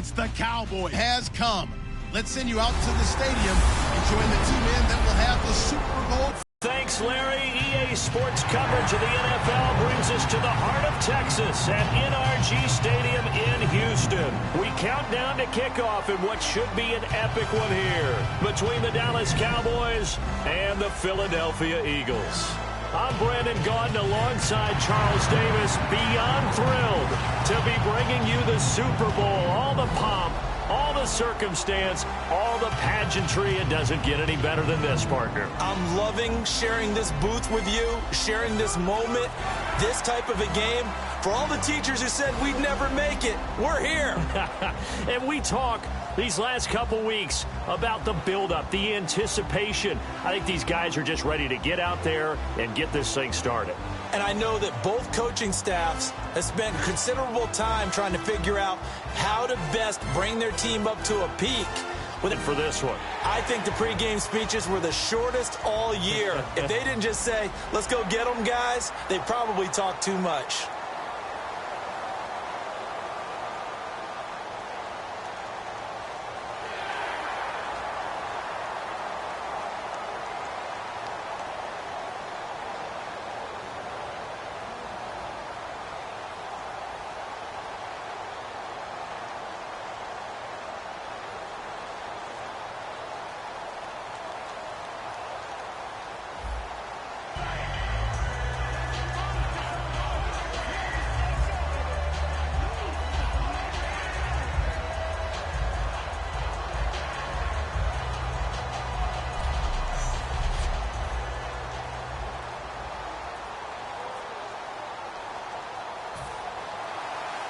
It's the Cowboy has come. Let's send you out to the stadium and join the two men that will have the Super Bowl. Thanks, Larry. EA Sports coverage of the NFL brings us to the heart of Texas at NRG Stadium in Houston. We count down to kickoff in what should be an epic one here between the Dallas Cowboys and the Philadelphia Eagles. I'm Brandon Gaudin alongside Charles Davis, beyond thrilled to be bringing you the Super Bowl, all the pomp, all the circumstance, all the pageantry. It doesn't get any better than this, partner. I'm loving sharing this booth with you, sharing this moment, this type of a game. For all the teachers who said we'd never make it, we're here. And we talk these last couple weeks about the buildup, the anticipation. I think these guys are just ready to get out there and get this thing started. And I know that both coaching staffs have spent considerable time trying to figure out how to best bring their team up to a peak. For this one, I think the pregame speeches were the shortest all year. If they didn't just say, let's go get them, guys, they probably talked too much.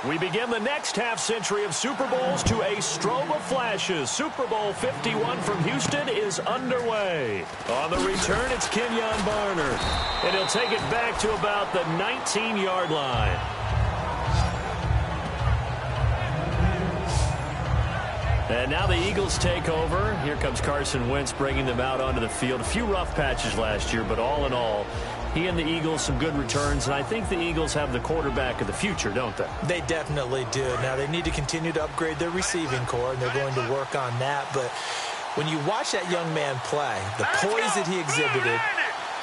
We begin the next half-century of Super Bowls to a strobe of flashes. Super Bowl 51 from Houston is underway. On the return, it's Kenyon Barner. And he'll take it back to about the 19-yard line. And now the Eagles take over. Here comes Carson Wentz bringing them out onto the field. A few rough patches last year, but all in all, he and the Eagles, some good returns, and I think the Eagles have the quarterback of the future, don't they? They definitely do. Now, they need to continue to upgrade their receiving core, and they're going to work on that. But when you watch that young man play, the poise that he exhibited,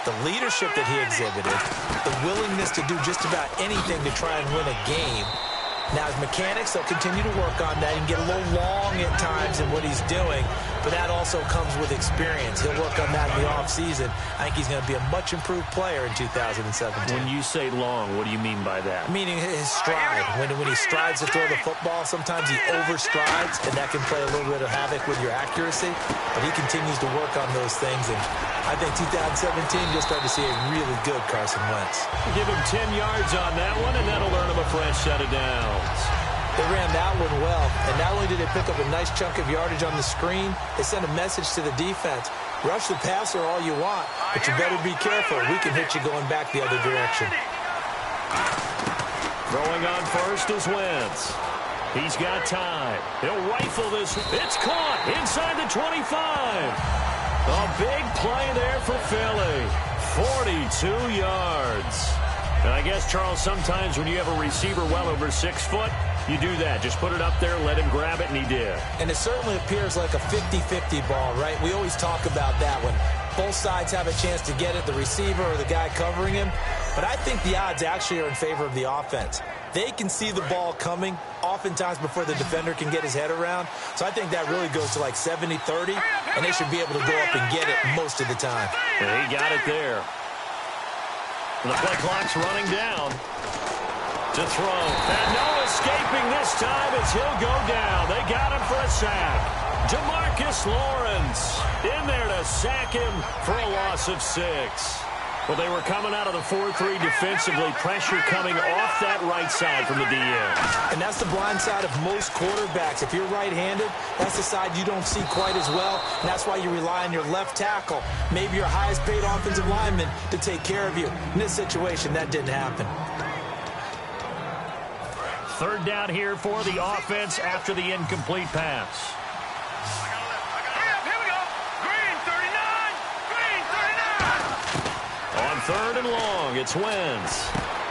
the leadership that he exhibited, the willingness to do just about anything to try and win a game. Now, his mechanics, they'll continue to work on that and get a little long at times in what he's doing, but that also comes with experience. He'll work on that in the offseason. I think he's going to be a much improved player in 2017. When you say long, what do you mean by that? Meaning his stride. When he strides to throw the football, sometimes he overstrides, and that can play a little bit of havoc with your accuracy, but he continues to work on those things, and I think 2017, you'll start to see a really good Carson Wentz. Give him 10 yards on that one, and that'll earn him a fresh set of downs. They ran that one well, and not only did they pick up a nice chunk of yardage on the screen, they sent a message to the defense. Rush the passer all you want, but you better be careful. We can hit you going back the other direction. Throwing on first is Wentz. He's got time. He'll rifle this. It's caught inside the 25. A big play there for Philly. 42 yards. And I guess, Charles, sometimes when you have a receiver well over 6 foot, you do that. Just put it up there, let him grab it, and he did. And it certainly appears like a 50-50 ball, right? We always talk about that when both sides have a chance to get it, the receiver or the guy covering him. But I think the odds actually are in favor of the offense. They can see the ball coming oftentimes before the defender can get his head around. So I think that really goes to like 70-30, and they should be able to go up and get it most of the time. And he got it there. The play clock's running down to throw. And no escaping this time as he'll go down. They got him for a sack. Demarcus Lawrence in there to sack him for a loss of 6. Well, they were coming out of the 4-3 defensively. Pressure coming off that right side from the DN. And that's the blind side of most quarterbacks. If you're right-handed, that's the side you don't see quite as well. And that's why you rely on your left tackle, maybe your highest-paid offensive lineman, to take care of you. In this situation, that didn't happen. Third down here for the offense after the incomplete pass. On third and long, it's Wentz.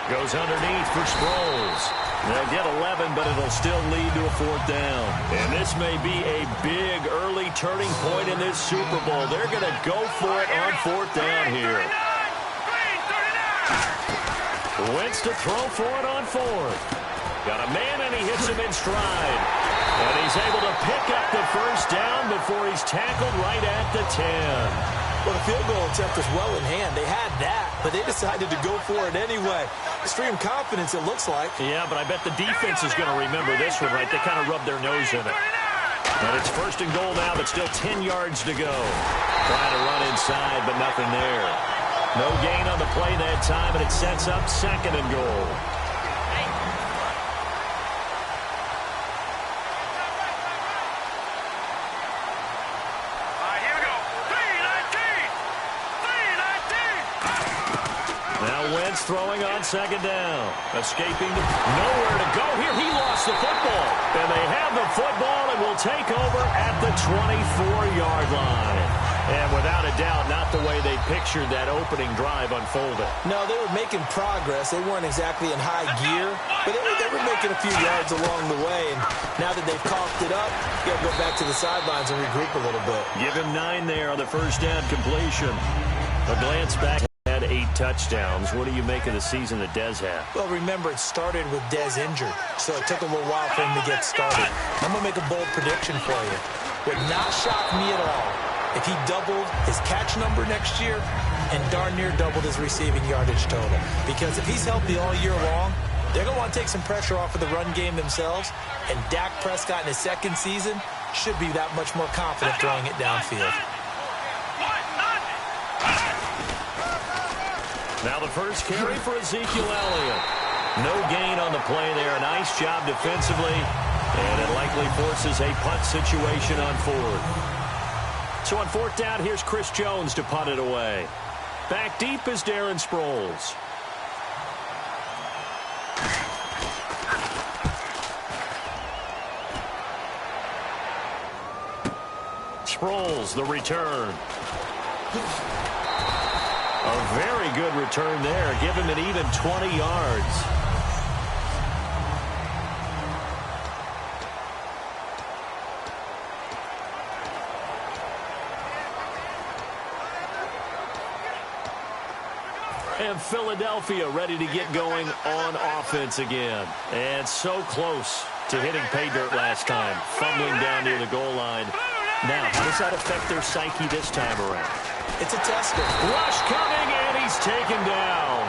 Goes underneath for Sproles. They'll get 11, but it'll still lead to a 4th down. And this may be a big early turning point in this Super Bowl. They're going to go for it on 4th down here. Wentz to throw for it on 4th. Got a man, and he hits him in stride. And he's able to pick up the 1st down before he's tackled right at the 10. Well, the field goal attempt was well in hand. They had that, but they decided to go for it anyway. Extreme confidence, it looks like. Yeah, but I bet the defense is going to remember this one, right? They kind of rubbed their nose in it. And it's 1st and goal now, but still 10 yards to go. Trying to run inside, but nothing there. No gain on the play that time, and it sets up 2nd and goal. Wentz throwing on 2nd down. Escaping to nowhere to go here. He lost the football. And they have the football and will take over at the 24-yard line. And without a doubt, not the way they pictured that opening drive unfolded. No, they were making progress. They weren't exactly in high gear, but they were making a few yards along the way. And now that they've coughed it up, you got to go back to the sidelines and regroup a little bit. Give him 9 there on the 1st down completion. A glance back. 8 touchdowns. What do you make of the season that Dez had? Well, remember, it started with Dez injured, so it took a little while for him to get started. I'm going to make a bold prediction for you. Would not shock me at all if he doubled his catch number next year and darn near doubled his receiving yardage total. Because if he's healthy all year long, they're going to want to take some pressure off of the run game themselves, and Dak Prescott in his 2nd season should be that much more confident throwing it downfield. Now the first carry for Ezekiel Elliott. No gain on the play there. A nice job defensively. And it likely forces a punt situation on 4th. So on 4th down, here's Chris Jones to punt it away. Back deep is Darren Sproles. Sproles, the return. A very good return there. Give him an even 20 yards. And Philadelphia ready to get going on offense again. And so close to hitting pay dirt last time. Fumbling down near the goal line. Now, how does that affect their psyche this time around? It's a tester. Rush coming, and he's taken down.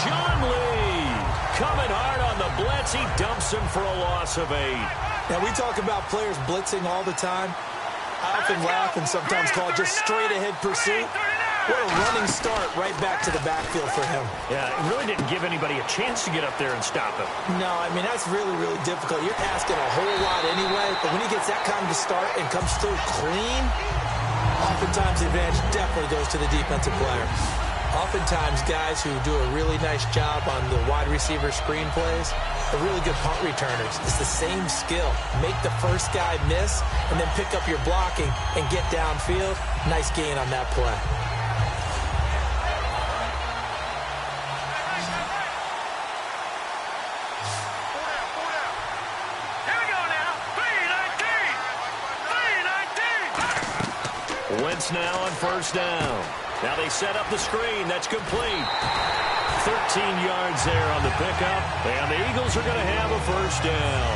John Lee coming hard on the blitz. He dumps him for a loss of 8. Now, we talk about players blitzing all the time. I often laugh and sometimes call it just straight-ahead pursuit. What a running start right back to the backfield for him. Yeah, it really didn't give anybody a chance to get up there and stop him. No, I mean, that's really, really difficult. You're asking a whole lot anyway, but when he gets that kind of a start and comes through clean, oftentimes the advantage definitely goes to the defensive player. Oftentimes, guys who do a really nice job on the wide receiver screen plays are really good punt returners. It's the same skill. Make the first guy miss and then pick up your blocking and get downfield. Nice gain on that play. Wentz now on 1st down. Now they set up the screen. That's complete. 13 yards there on the pickup. And the Eagles are going to have a 1st down.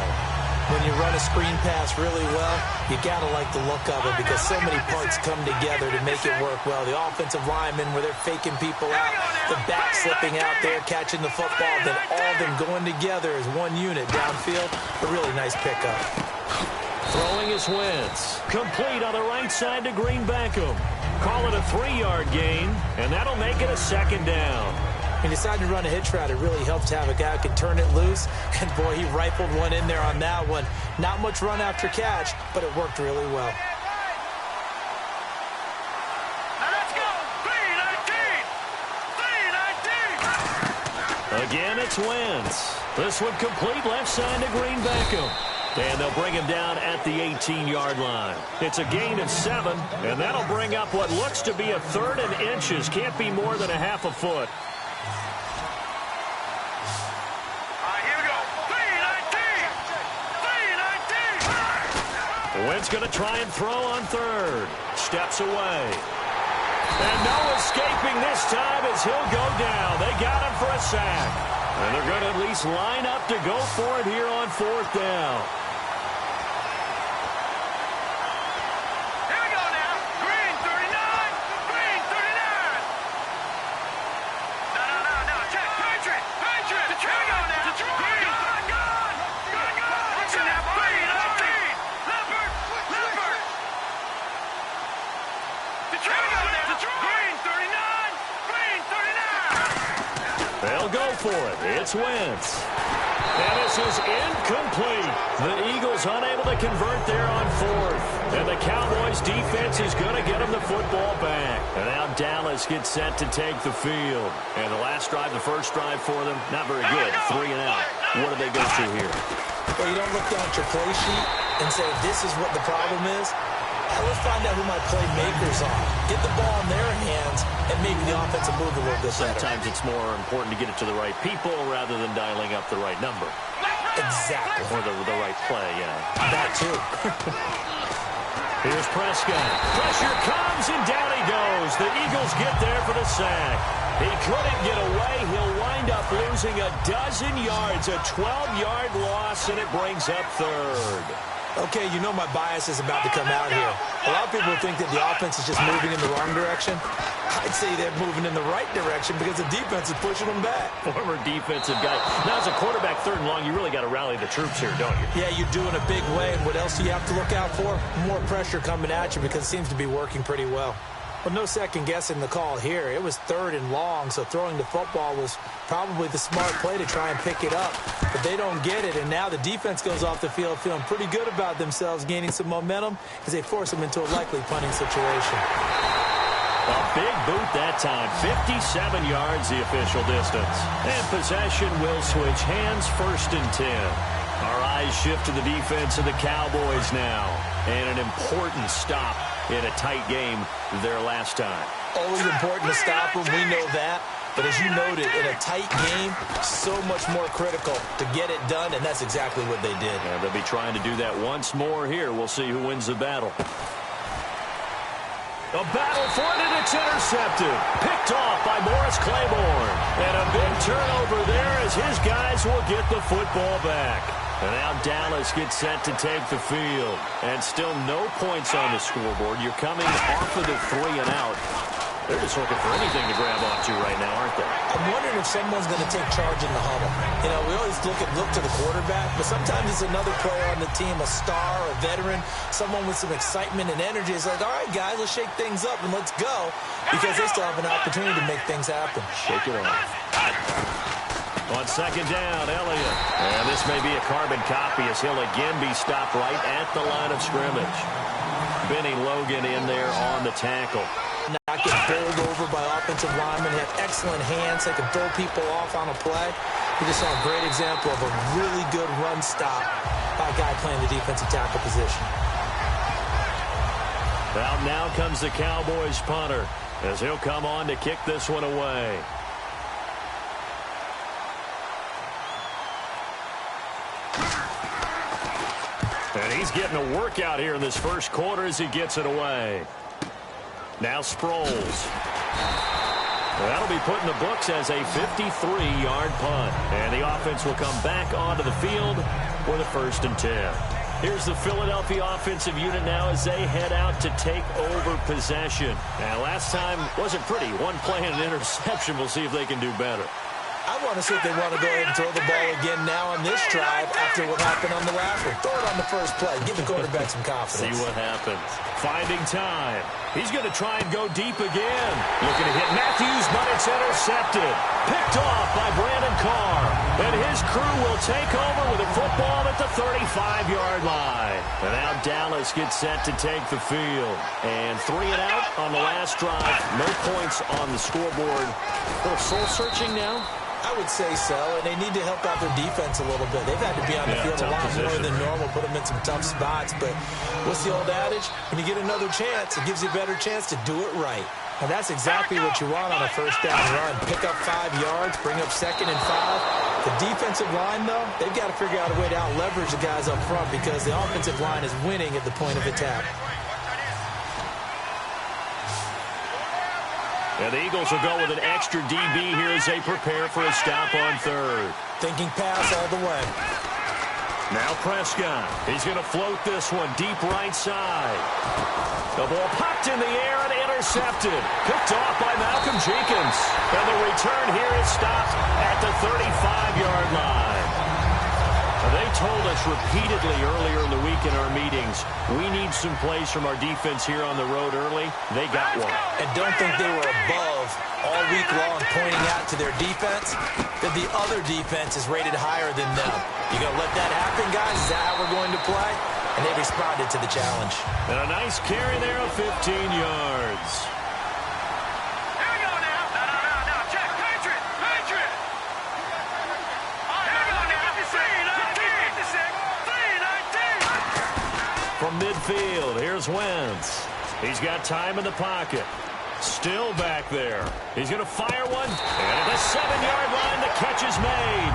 When you run a screen pass really well, you got to like the look of it because so many parts come together to make it work well. The offensive linemen where they're faking people out, the back slipping out there, catching the football, then all of them going together as one unit downfield. A really nice pickup. Throwing is Wentz. Complete on the right side to Green Beckham. Call it a 3-yard gain, and that'll make it a 2nd down. When you decide to run a hitch route, it really helps to have a guy who can turn it loose. And, boy, he rifled one in there on that one. Not much run after catch, but it worked really well. Now let's go. 3-19. Again, it's Wentz. This one complete left side to Green Beckham. And they'll bring him down at the 18-yard line. It's a gain of 7, and that'll bring up what looks to be a 3rd and inches. Can't be more than a half a foot. Wentz going to try and throw on third. Steps away. And no escaping this time as he'll go down. They got him for a sack. And they're going to at least line up to go for it here on fourth down. Here we go now. Green 39. Green 39. No. Check. Patriot. Here we go now. Green. Gone. What's in that green? Leopard. Here we go now. Green 39. Green 39. They'll go for it. It's Wentz. And this is incomplete. The Eagles unable to convert there on fourth. And the Cowboys defense is going to get them the football back. And now Dallas gets set to take the field. And the last drive, the first drive for them, not very good. 3 and out. What do they go to here? Well, you don't look down at your play sheet and say, this is what the problem is. Let's find out who my playmakers are. Get the ball in their hands, and maybe the offense will move a little bit better. Sometimes it's more important to get it to the right people rather than dialing up the right number. Exactly. Or the right play, yeah. That too. Here's Prescott. Pressure comes, and down he goes. The Eagles get there for the sack. He couldn't get away. He'll wind up losing a dozen yards, a 12-yard loss, and it brings up third. Okay, you know my bias is about to come out here. A lot of people think that the offense is just moving in the wrong direction. I'd say they're moving in the right direction because the defense is pushing them back. Former defensive guy. Now, as a quarterback, third and long, you really got to rally the troops here, don't you? Yeah, you do in a big way. And what else do you have to look out for? More pressure coming at you because it seems to be working pretty well. Well, no second guessing the call here. It was third and long, so throwing the football was probably the smart play to try and pick it up. But they don't get it, and now the defense goes off the field feeling pretty good about themselves, gaining some momentum as they force them into a likely punting situation. A big boot that time. 57 yards the official distance. And possession will switch hands, first and 10. Our eyes shift to the defense of the Cowboys now. And an important stop in a tight game their last time. Always important to stop them, we know that. But as you noted, in a tight game, so much more critical to get it done, and that's exactly what they did. And they'll be trying to do that once more here. We'll see who wins the battle. A battle for it, and it's intercepted. Picked off by Morris Claiborne. And a big turnover there as his guys will get the football back. And now Dallas gets set to take the field. And still no points on the scoreboard. You're coming off of the 3 and out. They're just looking for anything to grab onto right now, aren't they? I'm wondering if someone's going to take charge in the huddle. You know, we always look to the quarterback, but sometimes it's another player on the team, a star, a veteran, someone with some excitement and energy. It's like, all right, guys, let's shake things up and let's go, because they still have an opportunity to make things happen. Shake it off. On second down, Elliott. And this may be a carbon copy as he'll again be stopped right at the line of scrimmage. Benny Logan in there on the tackle. Not get bowled over by offensive linemen. They have excellent hands. They can throw people off on a play. We just saw a great example of a really good run stop by a guy playing the defensive tackle position. Out now comes the Cowboys punter as he'll come on to kick this one away. And he's getting a workout here in this first quarter as he gets it away. Now Sproles. That'll be put in the books as a 53-yard punt. And the offense will come back onto the field for the first and 10. Here's the Philadelphia offensive unit now as they head out to take over possession. And last time wasn't pretty. One play and an interception. We'll see if they can do better. I want to see if they want to go ahead and throw the ball again now on this drive after what happened on the last one. Throw it on the first play. Give the quarterback some confidence. See what happens. Finding time. He's going to try and go deep again. Looking to hit Matthews, but it's intercepted. Picked off by Brandon Carr. And his crew will take over with a football at the 35-yard line. And now Dallas gets set to take the field. And 3 and out on the last drive. No points on the scoreboard. A little soul-searching now. I would say so, and they need to help out their defense a little bit. They've had to be on the field a lot more than normal, put them in some tough spots. But what's the old adage? When you get another chance, it gives you a better chance to do it right. And that's exactly what you want on a first down run. Pick up 5 yards, bring up 2nd and 5. The defensive line, though, they've got to figure out a way to out-leverage the guys up front because the offensive line is winning at the point of attack. And the Eagles will go with an extra DB here as they prepare for a stop on 3rd. Thinking pass all the way. Now Prescott. He's going to float this one deep right side. The ball popped in the air and intercepted. Picked off by Malcolm Jenkins. And the return here is stopped at the 35-yard line. They told us repeatedly earlier in the week in our meetings, we need some plays from our defense here on the road early. They got one. And don't think they were above all week long pointing out to their defense that the other defense is rated higher than them. You going to let that happen, guys? Is that how we're going to play? And they responded to the challenge. And a nice carry there of 15 yards. Here we go now. No. Check. Patriot. Here we go now. 3-19. From midfield, here's Wentz. He's got time in the pocket. Still back there. He's going to fire one. And at the 7-yard line, the catch is made.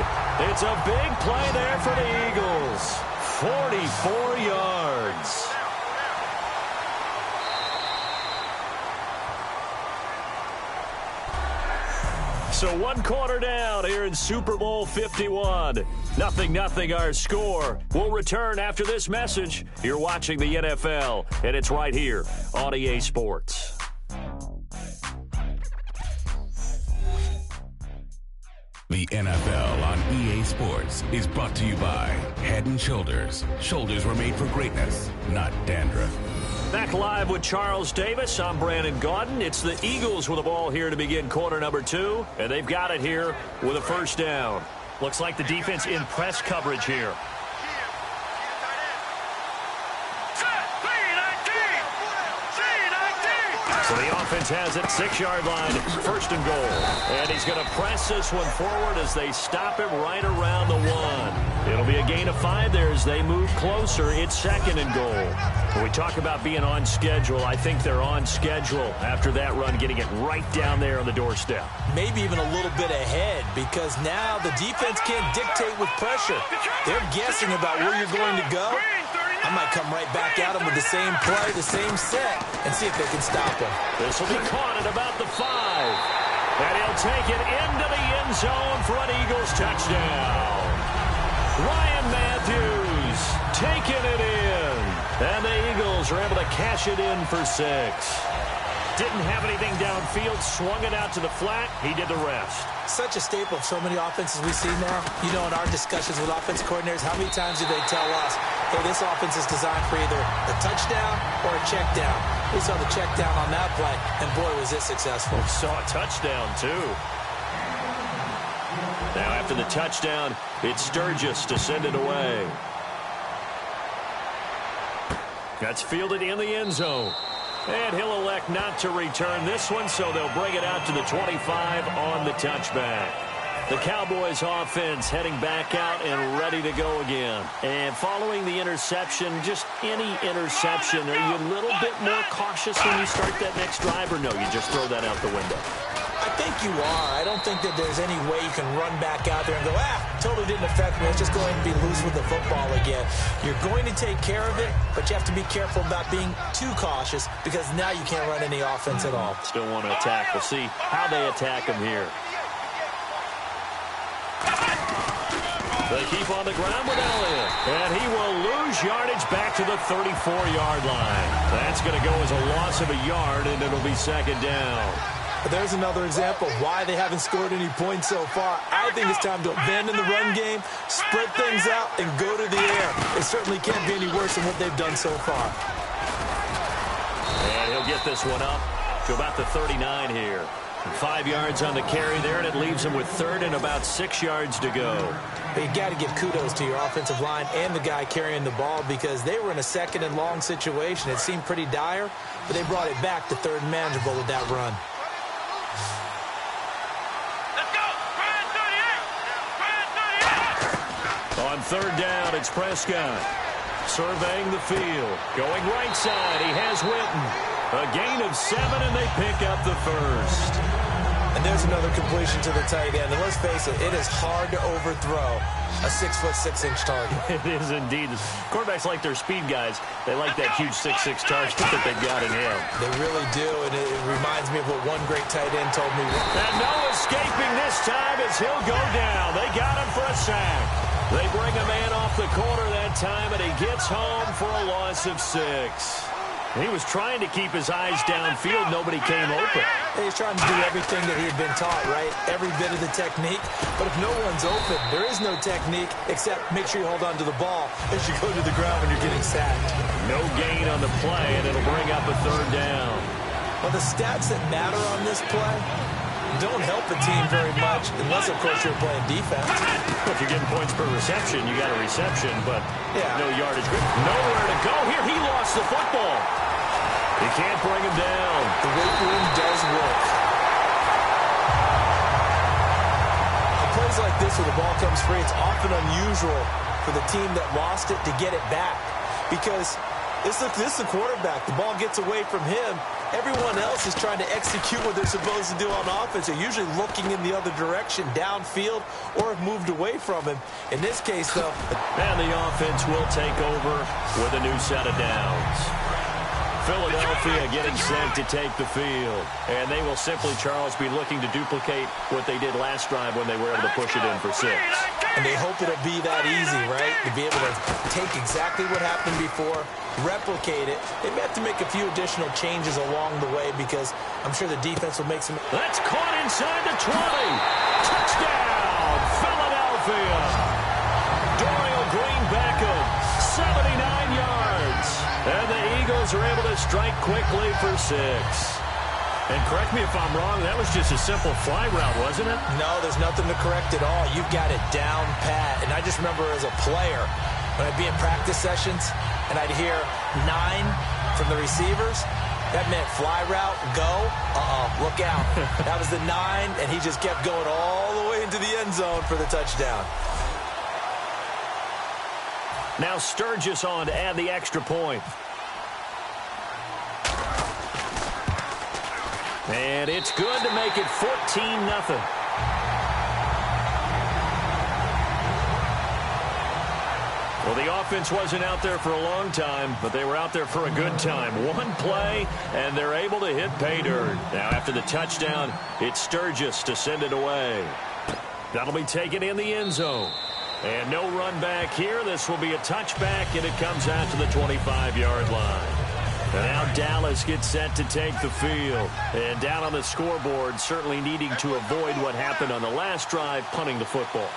It's a big play there for the Eagles. 44 yards. So 1 quarter down here in Super Bowl 51. 0-0 our score. We'll return after this message. You're watching the NFL, and it's right here on EA Sports. The NFL on EA Sports is brought to you by Head & Shoulders. Shoulders were made for greatness, not dandruff. Back live with Charles Davis. I'm Brandon Gaudin. It's the Eagles with the ball here to begin quarter number 2, and they've got it here with a first down. Looks like the defense in press coverage here. So the offense has it, 6-yard line, 1st and goal. And he's going to press this one forward as they stop him right around the 1. It'll be a gain of 5 there as they move closer. It's 2nd and goal. When we talk about being on schedule, I think they're on schedule after that run, getting it right down there on the doorstep. Maybe even a little bit ahead because now the defense can't dictate with pressure. They're guessing about where you're going to go. I might come right back at him with the same play, the same set, and see if they can stop him. This will be caught at about the 5. And he'll take it into the end zone for an Eagles touchdown. Ryan Matthews taking it in. And the Eagles are able to cash it in for 6. Didn't have anything downfield, swung it out to the flat. He did the rest. Such a staple of so many offenses we see now. You know, in our discussions with offense coordinators, how many times do they tell us, hey, this offense is designed for either a touchdown or a check down. We saw the check down on that play, and boy, was it successful. We saw a touchdown, too. Now, after the touchdown, it's Sturgis to send it away. That's fielded in the end zone. And he'll elect not to return this one, so they'll bring it out to the 25 on the touchback. The Cowboys offense heading back out and ready to go again. And following the interception, just any interception, are you a little bit more cautious when you start that next drive, or no, you just throw that out the window? I think you are. I don't think that there's any way you can run back out there and go, totally didn't affect me. Let's just go ahead and be loose with the football again. You're going to take care of it, but you have to be careful about being too cautious because now you can't run any offense at all. Still want to attack. We'll see how they attack him here. They keep on the ground with Elliott, and he will lose yardage back to the 34-yard line. That's going to go as a loss of a yard, and it'll be 2nd down. There's another example of why they haven't scored any points so far. I think it's time to abandon the run game, spread things out, and go to the air. It certainly can't be any worse than what they've done so far. And he'll get this one up to about the 39 here. 5 yards on the carry there, and it leaves him with 3rd and about 6 yards to go. But you got to give kudos to your offensive line and the guy carrying the ball because they were in a 2nd and long situation. It seemed pretty dire, but they brought it back to 3rd and manageable with that run. On 3rd down, it's Prescott. Surveying the field. Going right side, he has Witten. A gain of 7, and they pick up the first. And there's another completion to the tight end. And let's face it is hard to overthrow a 6'6" target. It is indeed. Quarterbacks like their speed guys. They like that huge 6'6" target that they've got in him. They really do, and it reminds me of what one great tight end told me. And no escaping this time as he'll go down. They got him for a sack. They bring a man off the corner that time, and he gets home for a loss of 6. He was trying to keep his eyes downfield. Nobody came open. He's trying to do everything that he had been taught, right? Every bit of the technique. But if no one's open, there is no technique except make sure you hold on to the ball as you go to the ground when you're getting sacked. No gain on the play, and it'll bring up a 3rd down. Well, the stats that matter on this play don't help the team very much unless, of course, you're playing defense. If you're getting points per reception, you got a reception, but yeah, no yardage. Nowhere to go. Here, he lost the football. You can't bring him down. The weight room does work. In plays like this where the ball comes free, it's often unusual for the team that lost it to get it back because this is the quarterback. The ball gets away from him. Everyone else is trying to execute what they're supposed to do on offense. They're usually looking in the other direction, downfield, or have moved away from him. In this case, though. And the offense will take over with a new set of downs. Philadelphia getting set to take the field. And they will simply, Charles, be looking to duplicate what they did last drive when they were able to push it in for 6. And they hope it'll be that easy, right? To be able to take exactly what happened before, replicate it. They may have to make a few additional changes along the way because I'm sure the defense will make some. That's caught inside the 20. Touchdown, Philadelphia. Dorial Green Beckham, 79 yards. And the Eagles are able to strike quickly for 6. And correct me if I'm wrong, that was just a simple fly route, wasn't it? No, there's nothing to correct at all. You've got it down pat. And I just remember as a player, when I'd be in practice sessions, and I'd hear 9 from the receivers, that meant fly route, go, look out. That was the 9, and he just kept going all the way into the end zone for the touchdown. Now Sturgis on to add the extra point. And it's good to make it 14-0. Well, the offense wasn't out there for a long time, but they were out there for a good time. One play, and they're able to hit pay dirt. Now, after the touchdown, it's Sturgis to send it away. That'll be taken in the end zone. And no run back here. This will be a touchback, and it comes out to the 25-yard line. And now Dallas gets set to take the field. And down on the scoreboard, certainly needing to avoid what happened on the last drive, punting the football.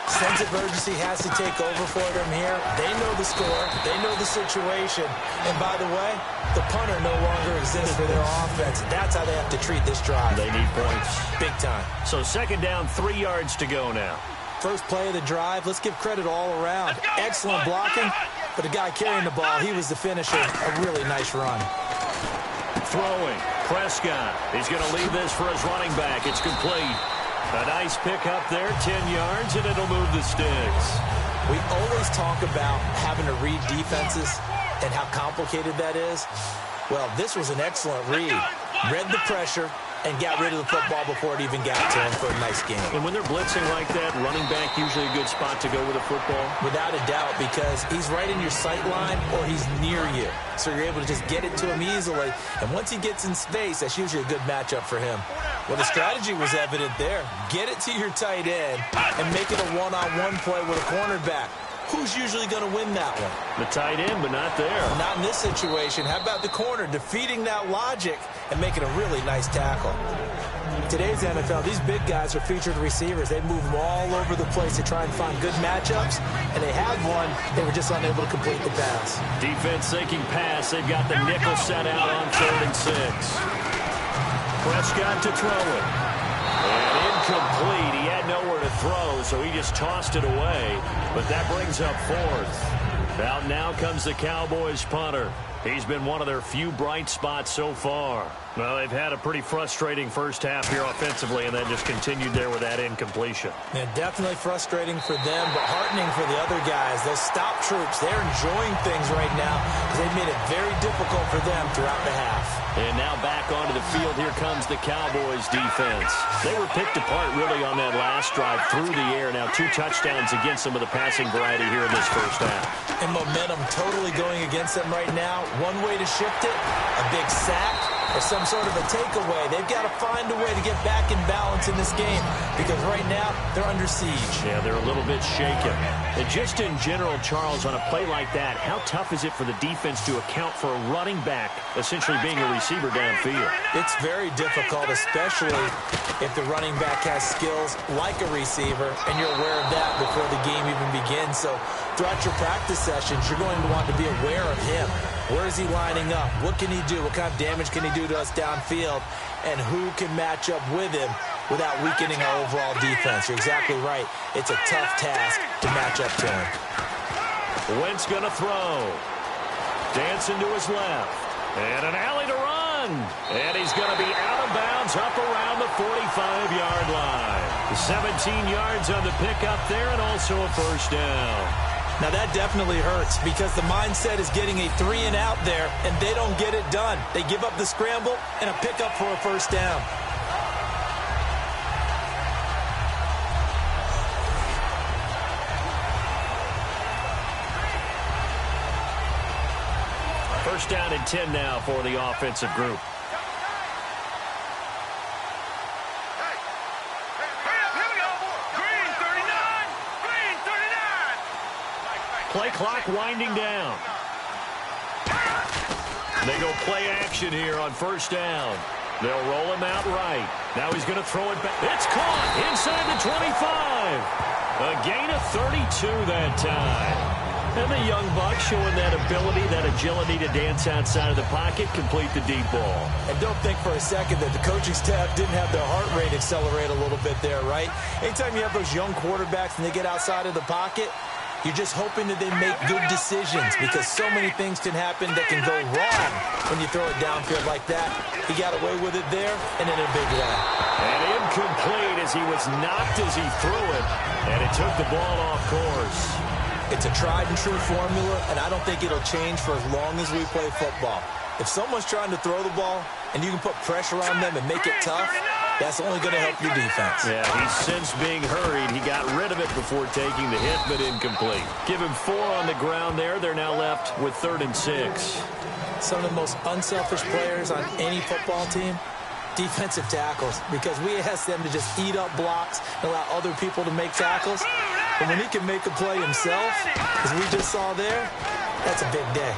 Sense of urgency has to take over for them here. They know the score. They know the situation. And by the way, the punter no longer exists for their offense. That's how they have to treat this drive. They need points. Big time. So 2nd down, 3 yards to go now. First play of the drive. Let's give credit all around. Excellent blocking. But the guy carrying the ball, he was the finisher. A really nice run. Throwing. Prescott. He's going to leave this for his running back. It's complete. A nice pick up there, 10 yards, and it'll move the sticks. We always talk about having to read defenses and how complicated that is. Well, this was an excellent read. Read the pressure and got rid of the football before it even got to him for a nice game. And when they're blitzing like that, running back usually a good spot to go with a football? Without a doubt, because he's right in your sight line or he's near you. So you're able to just get it to him easily. And once he gets in space, that's usually a good matchup for him. Well, the strategy was evident there. Get it to your tight end and make it a one-on-one play with a cornerback. Who's usually going to win that one? The tight end, but not there. Not in this situation. How about the corner defeating that logic and making a really nice tackle? In today's NFL, these big guys are featured receivers. They move them all over the place to try and find good matchups, and they had one. They were just unable to complete the pass. Defense sinking pass. They've got the nickel set out on 3rd and 6. Prescott to throw it. And incomplete. He had nowhere to throw, so he just tossed it away. But that brings up 4th. Now comes the Cowboys punter. He's been one of their few bright spots so far. Well, they've had a pretty frustrating first half here offensively, and then just continued there with that incompletion. Yeah, definitely frustrating for them, but heartening for the other guys. Those stop troops, they're enjoying things right now because they've made it very difficult for them throughout the half. And now back onto the field, here comes the Cowboys defense. They were picked apart really on that last drive through the air. Now 2 touchdowns against some of the passing variety here in this first half. And momentum totally going against them right now. One way to shift it, a big sack, or some sort of a takeaway. They've got to find a way to get back in balance in this game because right now they're under siege. Yeah, they're a little bit shaken. And just in general, Charles, on a play like that, how tough is it for the defense to account for a running back essentially being a receiver downfield? It's very difficult, especially if the running back has skills like a receiver, and you're aware of that before the game even begins. So throughout your practice sessions, you're going to want to be aware of him. Where is he lining up? What can he do? What kind of damage can he do to us downfield? And who can match up with him without weakening our overall defense? You're exactly right. It's a tough task to match up to him. Wentz going to throw. Dancing to his left. And an alley to run. And he's going to be out of bounds up around the 45-yard line. 17 yards on the pickup there and also a first down. Now that definitely hurts because the mindset is getting a 3-and-out there, and they don't get it done. They give up the scramble and a pickup for a first down. First down and 10 now for the offensive group. Play clock winding down. They go play action here on first down. They'll roll him out right. Now he's going to throw it back. It's caught inside the 25. A gain of 32 that time. And the young buck showing that ability, that agility to dance outside of the pocket, complete the deep ball. And don't think for a second that the coaching staff didn't have their heart rate accelerate a little bit there, right? Anytime you have those young quarterbacks and they get outside of the pocket, you're just hoping that they make good decisions because so many things can happen that can go wrong when you throw it downfield like that. He got away with it there and in a big way. And incomplete as he was knocked as he threw it, and it took the ball off course. It's a tried and true formula, and I don't think it'll change for as long as we play football. If someone's trying to throw the ball and you can put pressure on them and make it tough, that's only going to help your defense. Yeah, he's since being hurried. He got rid of it before taking the hit, but incomplete. Give him 4 on the ground there. They're now left with 3rd and 6. Some of the most unselfish players on any football team, defensive tackles, because we ask them to just eat up blocks and allow other people to make tackles. But when he can make a play himself, as we just saw there, that's a big day.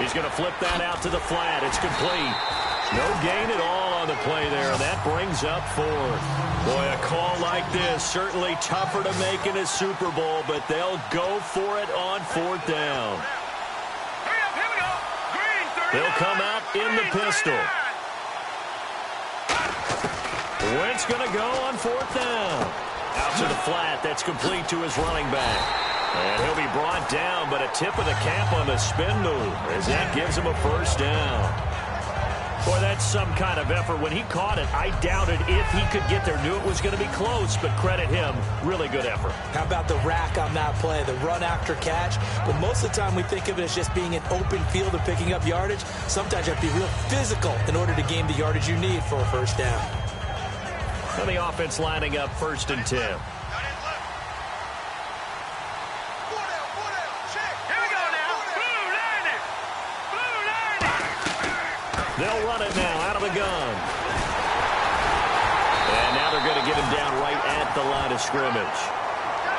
He's going to flip that out to the flat. It's complete. No gain at all on the play there, and that brings up 4th. Boy, a call like this, certainly tougher to make in a Super Bowl, but they'll go for it on 4th down. They'll come out in the pistol. Wentz going to go on 4th down. Out to the flat. That's complete to his running back. And he'll be brought down, but a tip of the cap on the spin move as that gives him a first down. Boy, that's some kind of effort. When he caught it, I doubted if he could get there. Knew it was going to be close, but credit him. Really good effort. How about the rack on that play, the run after catch? But most of the time we think of it as just being an open field and picking up yardage. Sometimes you have to be real physical in order to gain the yardage you need for a first down. And the offense lining up 1st and 10. They'll run it now out of the gun. And now they're going to get him down right at the line of scrimmage.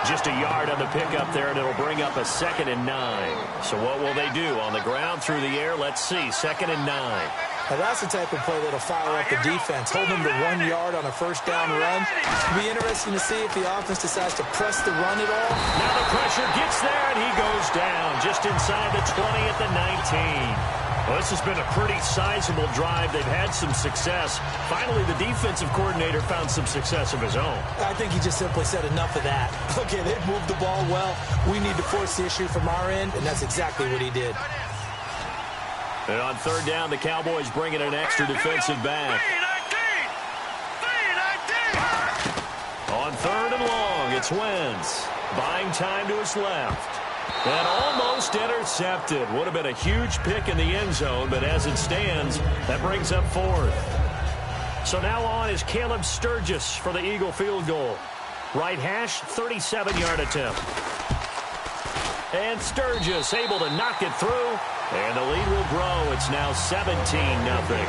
Just a yard on the pickup there, and it'll bring up a 2nd and 9. So what will they do? On the ground, through the air? Let's see. 2nd and 9. Now that's the type of play that'll fire up the defense. Hold them to 1 yard on a first down run. It'll be interesting to see if the offense decides to press the run at all. Now the pressure gets there, and he goes down just inside the 20 at the 19. Well, this has been a pretty sizable drive. They've had some success. Finally, the defensive coordinator found some success of his own. I think he just simply said enough of that. Okay, they've moved the ball well. We need to force the issue from our end, and that's exactly what he did. And on third down, the Cowboys bring in an extra defensive back. On third and long, it's Wentz. Buying time to his left. And almost intercepted. Would have been a huge pick in the end zone, but as it stands, that brings up fourth. So now on is Caleb Sturgis for the Eagle field goal. Right hash, 37-yard attempt. And Sturgis able to knock it through. And the lead will grow. It's now 17-0.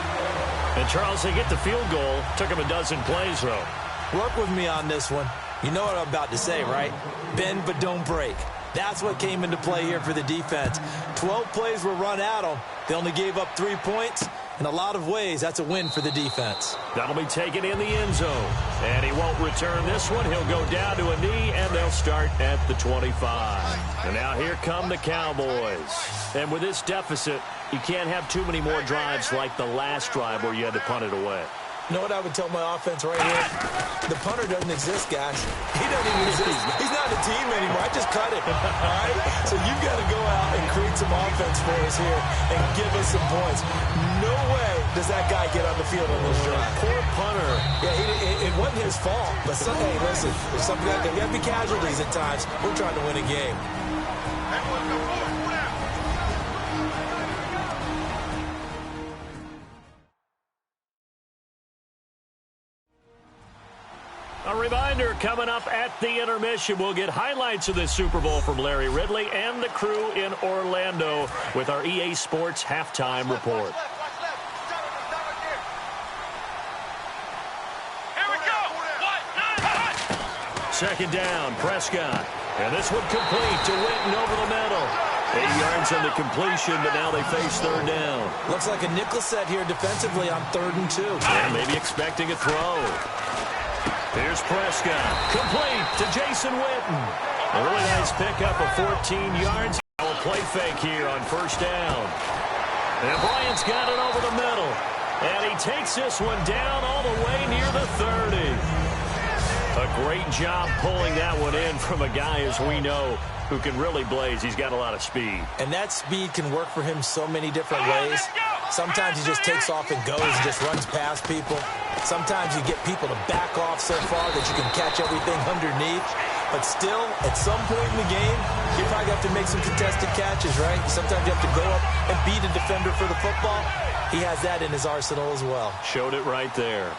And Charles, they get the field goal. Took him a dozen plays, though. Work with me on this one. You know what I'm about to say, right? Bend but don't break. That's what came into play here for the defense. 12 plays were run at them. They only gave up 3 points. In a lot of ways, that's a win for the defense. That'll be taken in the end zone. And he won't return this one. He'll go down to a knee, and they'll start at the 25. And now here come the Cowboys. And with this deficit, you can't have too many more drives like the last drive where you had to punt it away. You know what I would tell my offense right here? The punter doesn't exist, guys. He doesn't even exist. He's not a team anymore. I just cut him. All right? So you've got to go out and create some offense for us here and give us some points. No way does that guy get on the field on this drive. Poor punter. Yeah, it wasn't his fault. But, hey, listen, there's something like that. There got to be casualties at times. We're trying to win a game. A reminder, coming up at the intermission, we'll get highlights of this Super Bowl from Larry Ridley and the crew in Orlando with our EA Sports halftime report. Here we go. Second down, Prescott. And this one complete to Witten over the middle. 8 yards on the completion, but now they face third down. Looks like a nickel set here defensively on 3rd and 2. And maybe expecting a throw. Here's Prescott. Complete to Jason Witten. A really nice pickup of 14 yards. A play fake here on first down. And Bryant's got it over the middle. And he takes this one down all the way near the 30. A great job pulling that one in from a guy, as we know, who can really blaze. He's got a lot of speed. And that speed can work for him so many different ways. Sometimes he just takes off and goes and just runs past people. Sometimes you get people to back off so far that you can catch everything underneath. But still, at some point in the game, you probably have to make some contested catches, right? Sometimes you have to go up and beat a defender for the football. He has that in his arsenal as well. Showed it right there.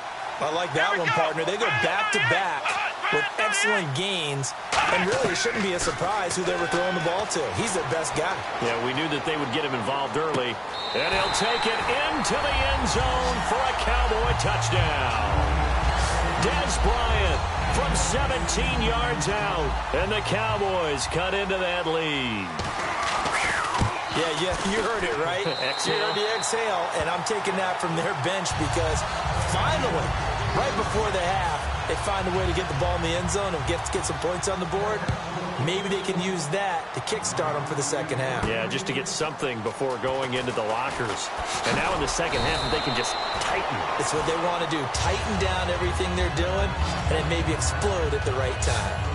I like that one, partner. They go back-to-back with excellent gains. And really, it shouldn't be a surprise who they were throwing the ball to. He's their best guy. Yeah, we knew that they would get him involved early. And he'll take it into the end zone for a Cowboy touchdown. Dez Bryant from 17 yards out. And the Cowboys cut into that lead. Yeah, you heard it, right? Exhale. You heard the exhale, and I'm taking that from their bench because finally, right before the half, they find a way to get the ball in the end zone and get some points on the board. Maybe they can use that to kickstart them for the second half. Yeah, just to get something before going into the lockers. And now in the second half, they can just tighten. It's what they want to do, tighten down everything they're doing, and then maybe explode at the right time.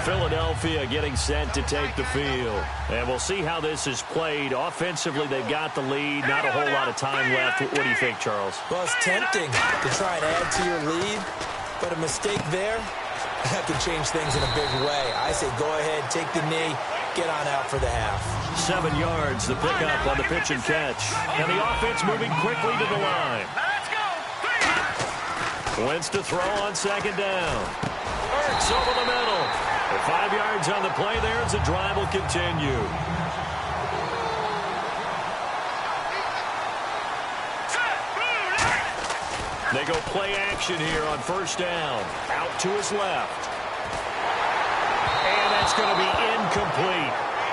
Philadelphia getting set to take the field. And we'll see how this is played. Offensively, they've got the lead. Not a whole lot of time left. What do you think, Charles? Well, it's tempting to try and add to your lead, but a mistake there, that can change things in a big way. I say go ahead, take the knee, get on out for the half. 7 yards, the pickup on the pitch and catch. And the offense moving quickly to the line. Wentz to throw on second down. Ertz over the middle. 5 yards on the play there as the drive will continue. They go play action here on first down. Out to his left. And that's going to be incomplete.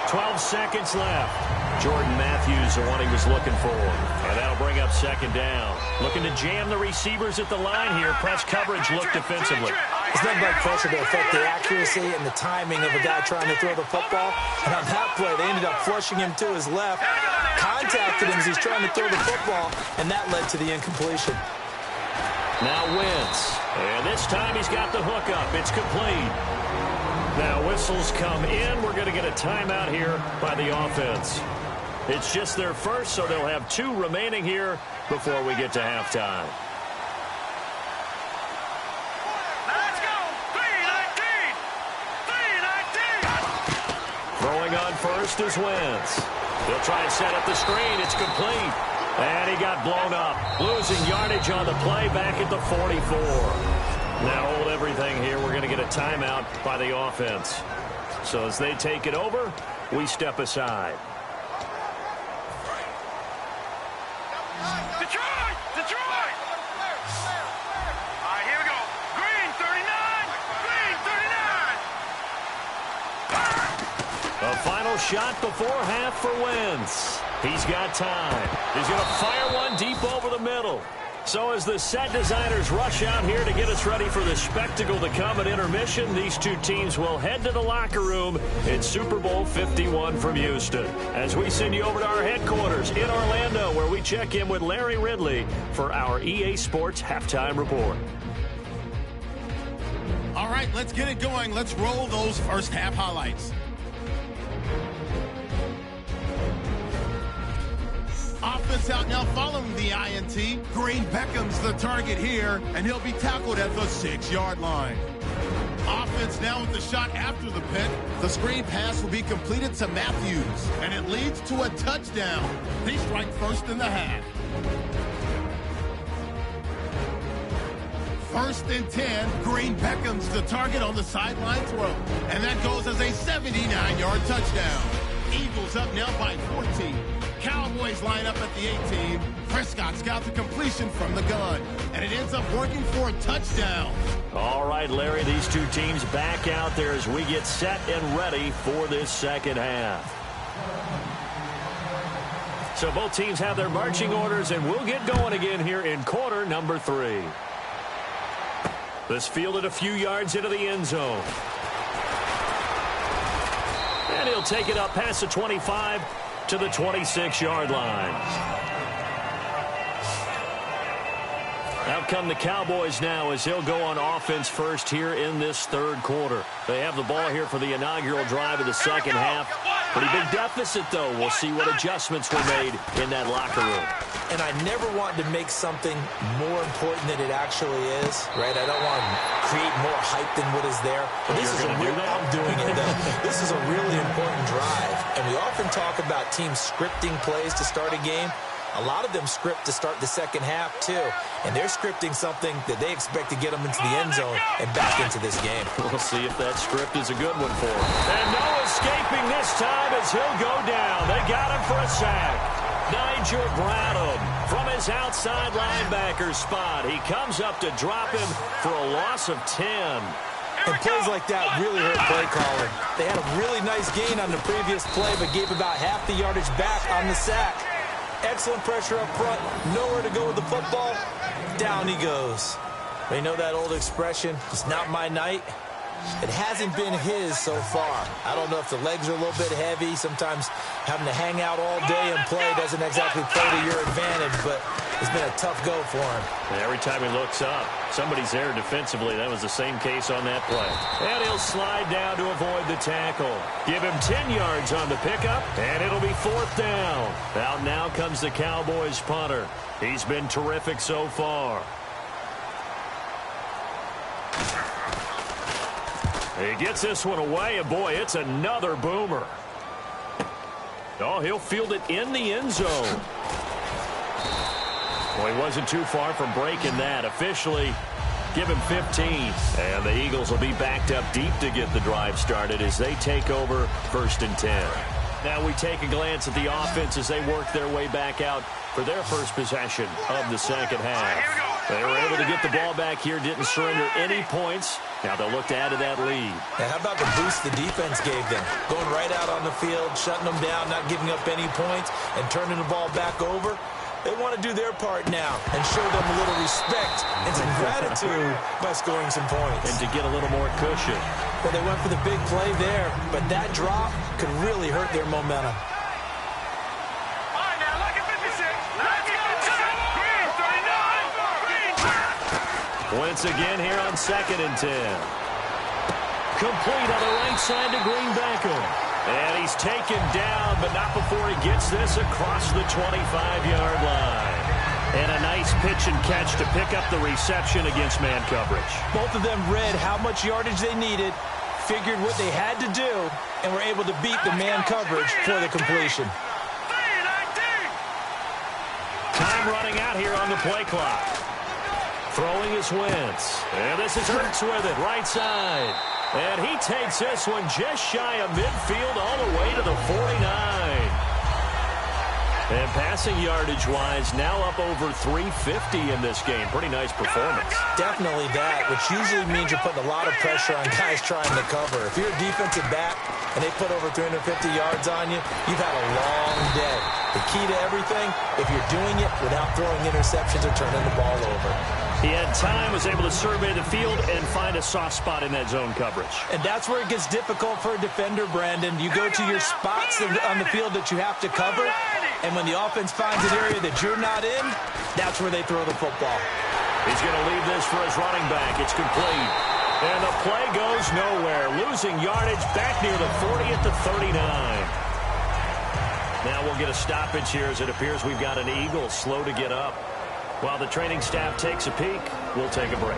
12 seconds left. Jordan Matthews, the one he was looking for. And that'll bring up second down. Looking to jam the receivers at the line here. Press coverage look defensively. It's nothing like pressure to affect the accuracy and the timing of a guy trying to throw the football. And on that play, they ended up flushing him to his left. Contacted him as he's trying to throw the football. And that led to the incompletion. Now Wentz. And this time he's got the hookup. It's complete. Now whistles come in. We're going to get a timeout here by the offense. It's just their first, so they'll have 2 remaining here before we get to halftime. Let's go. 3-19. 3-19. Throwing on first is Wentz. He'll try and set up the screen. It's complete. And he got blown up. Losing yardage on the play back at the 44. Now hold everything here. We're going to get a timeout by the offense. So as they take it over, we step aside. Detroit! Detroit! All right, here we go. Green 39. Green 39. A final shot before half for Wentz. He's got time. He's going to fire one deep over the middle. So as the set designers rush out here to get us ready for the spectacle to come at intermission, these 2 teams will head to the locker room in Super Bowl 51 from Houston. As we send you over to our headquarters in Orlando, where we check in with Larry Ridley for our EA Sports Halftime Report. All right, let's get it going. Let's roll those first half highlights. Offense out now following the INT. Green Beckham's the target here, and he'll be tackled at the 6-yard line. Offense now with the shot after the pick. The screen pass will be completed to Matthews, and it leads to a touchdown. They strike first in the half. 1st and 10. Green Beckham's the target on the sideline throw, and that goes as a 79-yard touchdown. Eagles up now by 14. Cowboys line up at the 18. Prescott's got the completion from the gun, and it ends up working for a touchdown. All right, Larry, these 2 teams back out there as we get set and ready for this second half. So both teams have their marching orders, and we'll get going again here in quarter number 3. This fielded a few yards into the end zone. And he'll take it up past the 25 to the 26-yard line. Out come the Cowboys now as they'll go on offense first here in this 3rd quarter. They have the ball here for the inaugural drive of the second half. Pretty big deficit, though. We'll see what adjustments were made in that locker room. And I never want to make something more important than it actually is, right? I don't want to create more hype than what is there. But this is a real, I'm doing it, though. This is a really important drive. And we often talk about teams scripting plays to start a game. A lot of them script to start the second half, too. And they're scripting something that they expect to get them into the end zone and back into this game. We'll see if that script is a good one for him. And no escaping this time as he'll go down. They got him for a sack. Nigel Bradham from his outside linebacker spot. He comes up to drop him for a loss of 10. And plays like that really hurt play calling. They had a really nice gain on the previous play, but gave about half the yardage back on the sack. Excellent pressure up front. Nowhere to go with the football. Down he goes. They know that old expression, it's not my night. It hasn't been his so far. I don't know if the legs are a little bit heavy. Sometimes having to hang out all day and play doesn't exactly play to your advantage, but it's been a tough go for him. And every time he looks up, somebody's there defensively. That was the same case on that play. And he'll slide down to avoid the tackle. Give him 10 yards on the pickup, and it'll be 4th down. Out now comes the Cowboys punter. He's been terrific so far. He gets this one away, and boy, it's another boomer. Oh, he'll field it in the end zone. Well, he wasn't too far from breaking that. Officially, give him 15. And the Eagles will be backed up deep to get the drive started as they take over 1st and 10. Now we take a glance at the offense as they work their way back out for their first possession of the second half. They were able to get the ball back here, didn't surrender any points. Now they'll look to add to that lead. And how about the boost the defense gave them? Going right out on the field, shutting them down, not giving up any points, and turning the ball back over. They want to do their part now and show them a little respect and some gratitude by scoring some points. And to get a little more cushion. Well, they went for the big play there, but that drop could really hurt their momentum. All right, now look at 56. Let's go. Green 39. Wentz again here on 2nd and 10. Complete on the right side to Green Beckham. And he's taken down, but not before he gets this across the 25-yard line. And a nice pitch and catch to pick up the reception against man coverage. Both of them read how much yardage they needed, figured what they had to do, and were able to beat the man coverage for the completion. Time running out here on the play clock. Throwing is Wentz. And this is Hurts with it, right side. And he takes this one just shy of midfield all the way to the 49. And passing yardage-wise, now up over 350 in this game. Pretty nice performance. Definitely that, which usually means you're putting a lot of pressure on guys trying to cover. If you're a defensive back and they put over 350 yards on you, you've had a long day. The key to everything, if you're doing it without throwing interceptions or turning the ball over. He had time, was able to survey the field and find a soft spot in that zone coverage. And that's where it gets difficult for a defender, Brandon. You go to your spots on the field that you have to cover, and when the offense finds an area that you're not in, that's where they throw the football. He's going to leave this for his running back. It's complete. And the play goes nowhere, losing yardage back near the 40 at the 39. Now we'll get a stoppage here as it appears we've got an Eagle slow to get up. While the training staff takes a peek, we'll take a break.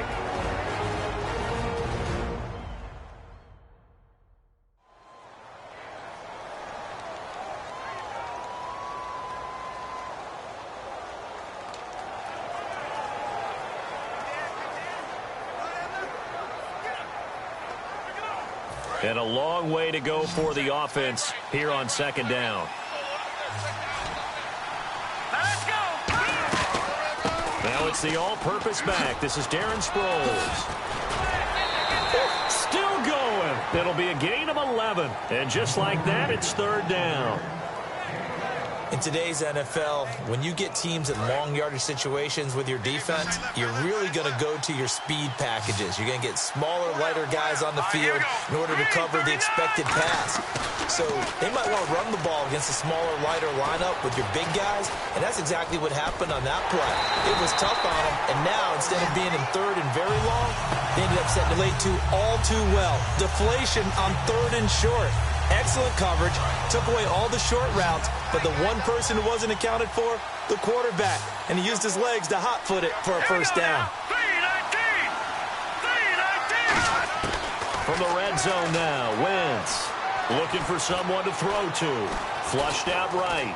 And a long way to go for the offense here on second down. Now it's the all-purpose back. This is Darren Sproles. Still going. It'll be a gain of 11. And just like that, it's third down. In today's NFL, when you get teams in long yardage situations with your defense, you're really going to go to your speed packages. You're going to get smaller, lighter guys on the field in order to cover the expected pass. So they might want to run the ball against a smaller, lighter lineup with your big guys, and that's exactly what happened on that play. It was tough on them, and now instead of being in third and very long, they ended up setting the late two all too well. Deflation on third and short. Excellent coverage, took away all the short routes, but the one person who wasn't accounted for, the quarterback, and he used his legs to hot-foot it for a first down. From the red zone now, Wentz looking for someone to throw to. Flushed out right.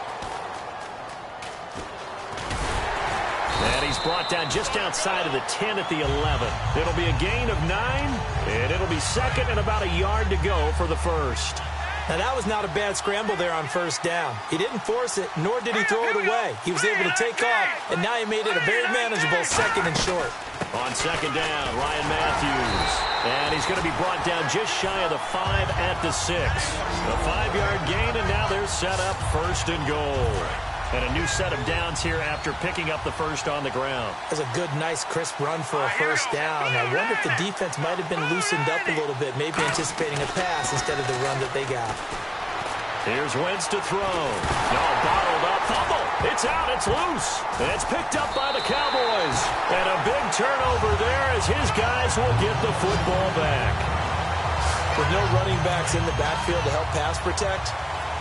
And he's brought down just outside of the 10 at the 11. It'll be a gain of 9, and it'll be second and about a yard to go for the first. Now, that was not a bad scramble there on first down. He didn't force it, nor did he throw it away. He was able to take off, and now he made it a very manageable second and short. On second down, Ryan Matthews. And he's going to be brought down just shy of the 5 at the 6. A 5-yard gain, and now they're set up first and goal. And a new set of downs here after picking up the first on the ground. That's a good, nice, crisp run for a first down. I wonder if the defense might have been loosened up a little bit, maybe anticipating a pass instead of the run that they got. Here's Wentz to throw. No, bottled up. Fumble. It's out. It's loose. And it's picked up by the Cowboys. And a big turnover there as his guys will get the football back. With no running backs in the backfield to help pass protect,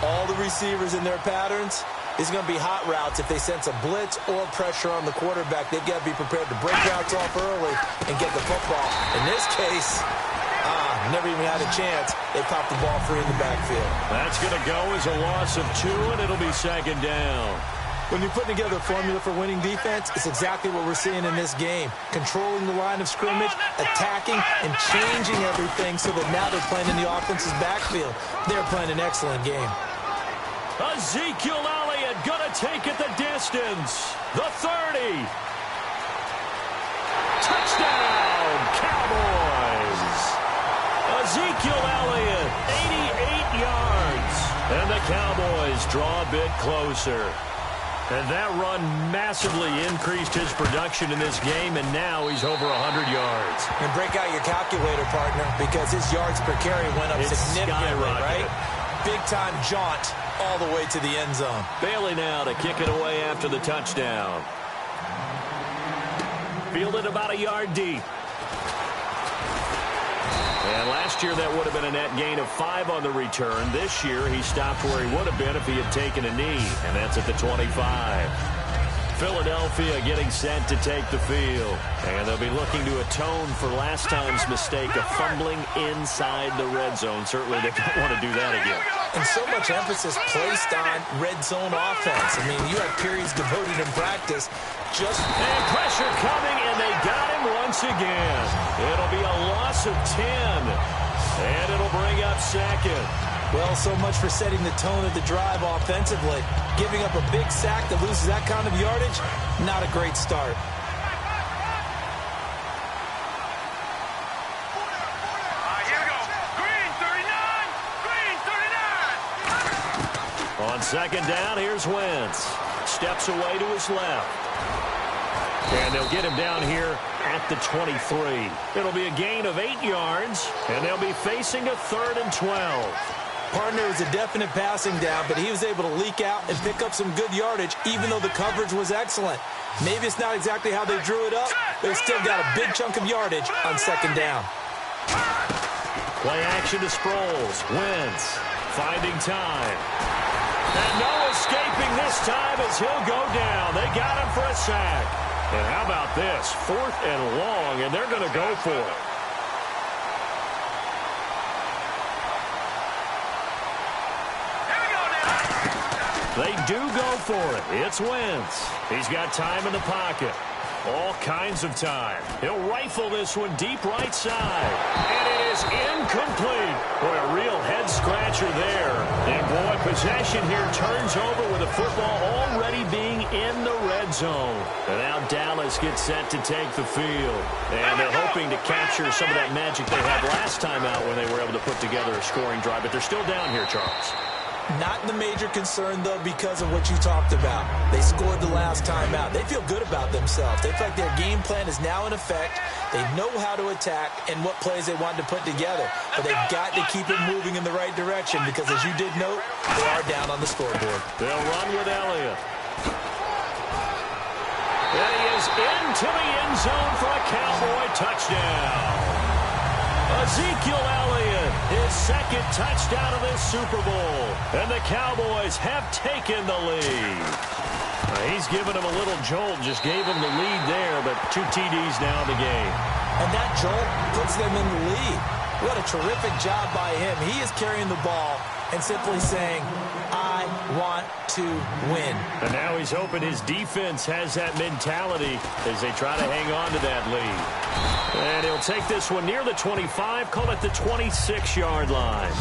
all the receivers in their patterns, it's going to be hot routes if they sense a blitz or pressure on the quarterback. They've got to be prepared to break routes off early and get the football. In this case, never even had a chance. They popped the ball free in the backfield. That's going to go as a loss of 2, and it'll be second down. When you're putting together a formula for winning defense, it's exactly what we're seeing in this game. Controlling the line of scrimmage, attacking, and changing everything so that now they're playing in the offense's backfield. They're playing an excellent game. Ezekiel Elliott going to take it the distance. The 30. Touchdown, Cowboys. Ezekiel Elliott, 88 yards. And the Cowboys draw a bit closer. And that run massively increased his production in this game, and now he's over 100 yards. And break out your calculator, partner, because his yards per carry went up significantly, right? Big-time jaunt all the way to the end zone. Bailey now to kick it away after the touchdown. Fielded about a yard deep. And last year that would have been a net gain of 5 on the return. This year he stopped where he would have been if he had taken a knee, and that's at the 25. Philadelphia getting set to take the field. And they'll be looking to atone for last time's mistake of fumbling inside the red zone. Certainly they don't want to do that again. And so much emphasis placed on red zone offense. I mean, you had periods devoted in practice just... And pressure coming, and they got him once again. It'll be a loss of 10. And it'll bring up second. Well, so much for setting the tone of the drive offensively. Giving up a big sack that loses that kind of yardage, not a great start. Here we go. Green 39. Green 39. On second down, here's Wentz. Steps away to his left. And they'll get him down here at the 23. It'll be a gain of 8 yards, and they'll be facing a 3rd and 12. Partner was a definite passing down, but he was able to leak out and pick up some good yardage, even though the coverage was excellent. Maybe it's not exactly how they drew it up, but they still got a big chunk of yardage on second down. Play action to Sproles. Wentz finding time. And no escaping this time as he'll go down. They got him for a sack. And how about this? 4th and long, and they're going to go for it. They do go for it. It's Wentz. He's got time in the pocket. All kinds of time. He'll rifle this one deep right side. And it is incomplete. Boy, a real head-scratcher there. And, boy, possession here turns over with the football already being in the red zone. And now Dallas gets set to take the field. And they're hoping to capture some of that magic they had last time out when they were able to put together a scoring drive. But they're still down here, Charles. Not the major concern, though, because of what you talked about. They scored the last time out. They feel good about themselves. They feel like their game plan is now in effect. They know how to attack and what plays they want to put together. But they've got to keep it moving in the right direction because, as you did note, they are down on the scoreboard. They'll run with Elliott. And he is into the end zone for a Cowboy touchdown. Ezekiel Elliott, his 2nd touchdown of this Super Bowl. And the Cowboys have taken the lead. He's given him a little jolt, just gave him the lead there, but 2 TDs now in the game. And that jolt puts them in the lead. What a terrific job by him. He is carrying the ball and simply saying, I want to win. And now he's hoping his defense has that mentality as they try to hang on to that lead. And he'll take this one near the 25, call it the 26-yard line.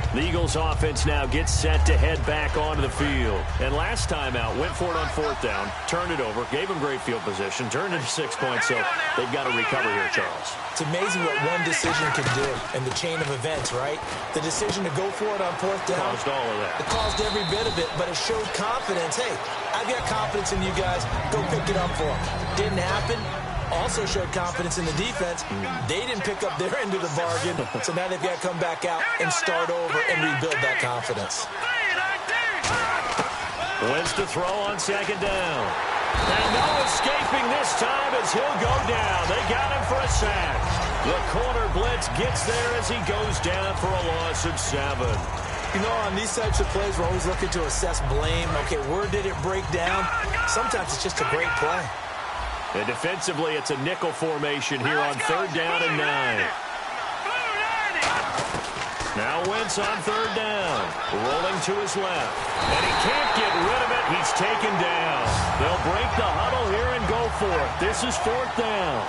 The Eagles offense now gets set to head back onto the field. And last time out, went for it on 4th down, turned it over, gave them great field position, turned it to 6 points, so they've got to recover here, Charles. It's amazing what one decision can do in the chain of events, right? The decision to go for it on 4th down. Caused all of that. It caused every bit of it, but it showed confidence. Hey, I've got confidence in you guys. Go pick it up for them. Didn't happen. Also showed confidence in the defense. They didn't pick up their end of the bargain, so now they've got to come back out and start over and rebuild that confidence. Wentz to throw on 2nd down. And no escaping this time as he'll go down. They got him for a sack. The corner blitz gets there as he goes down for a loss of 7. You know, on these types of plays, we're always looking to assess blame. Okay, where did it break down? Sometimes it's just a great play. And defensively, it's a nickel formation here on 3rd down and 9. Now Wentz on 3rd down, rolling to his left. And he can't get rid of it. He's taken down. They'll break the huddle here and go for it. This is 4th down.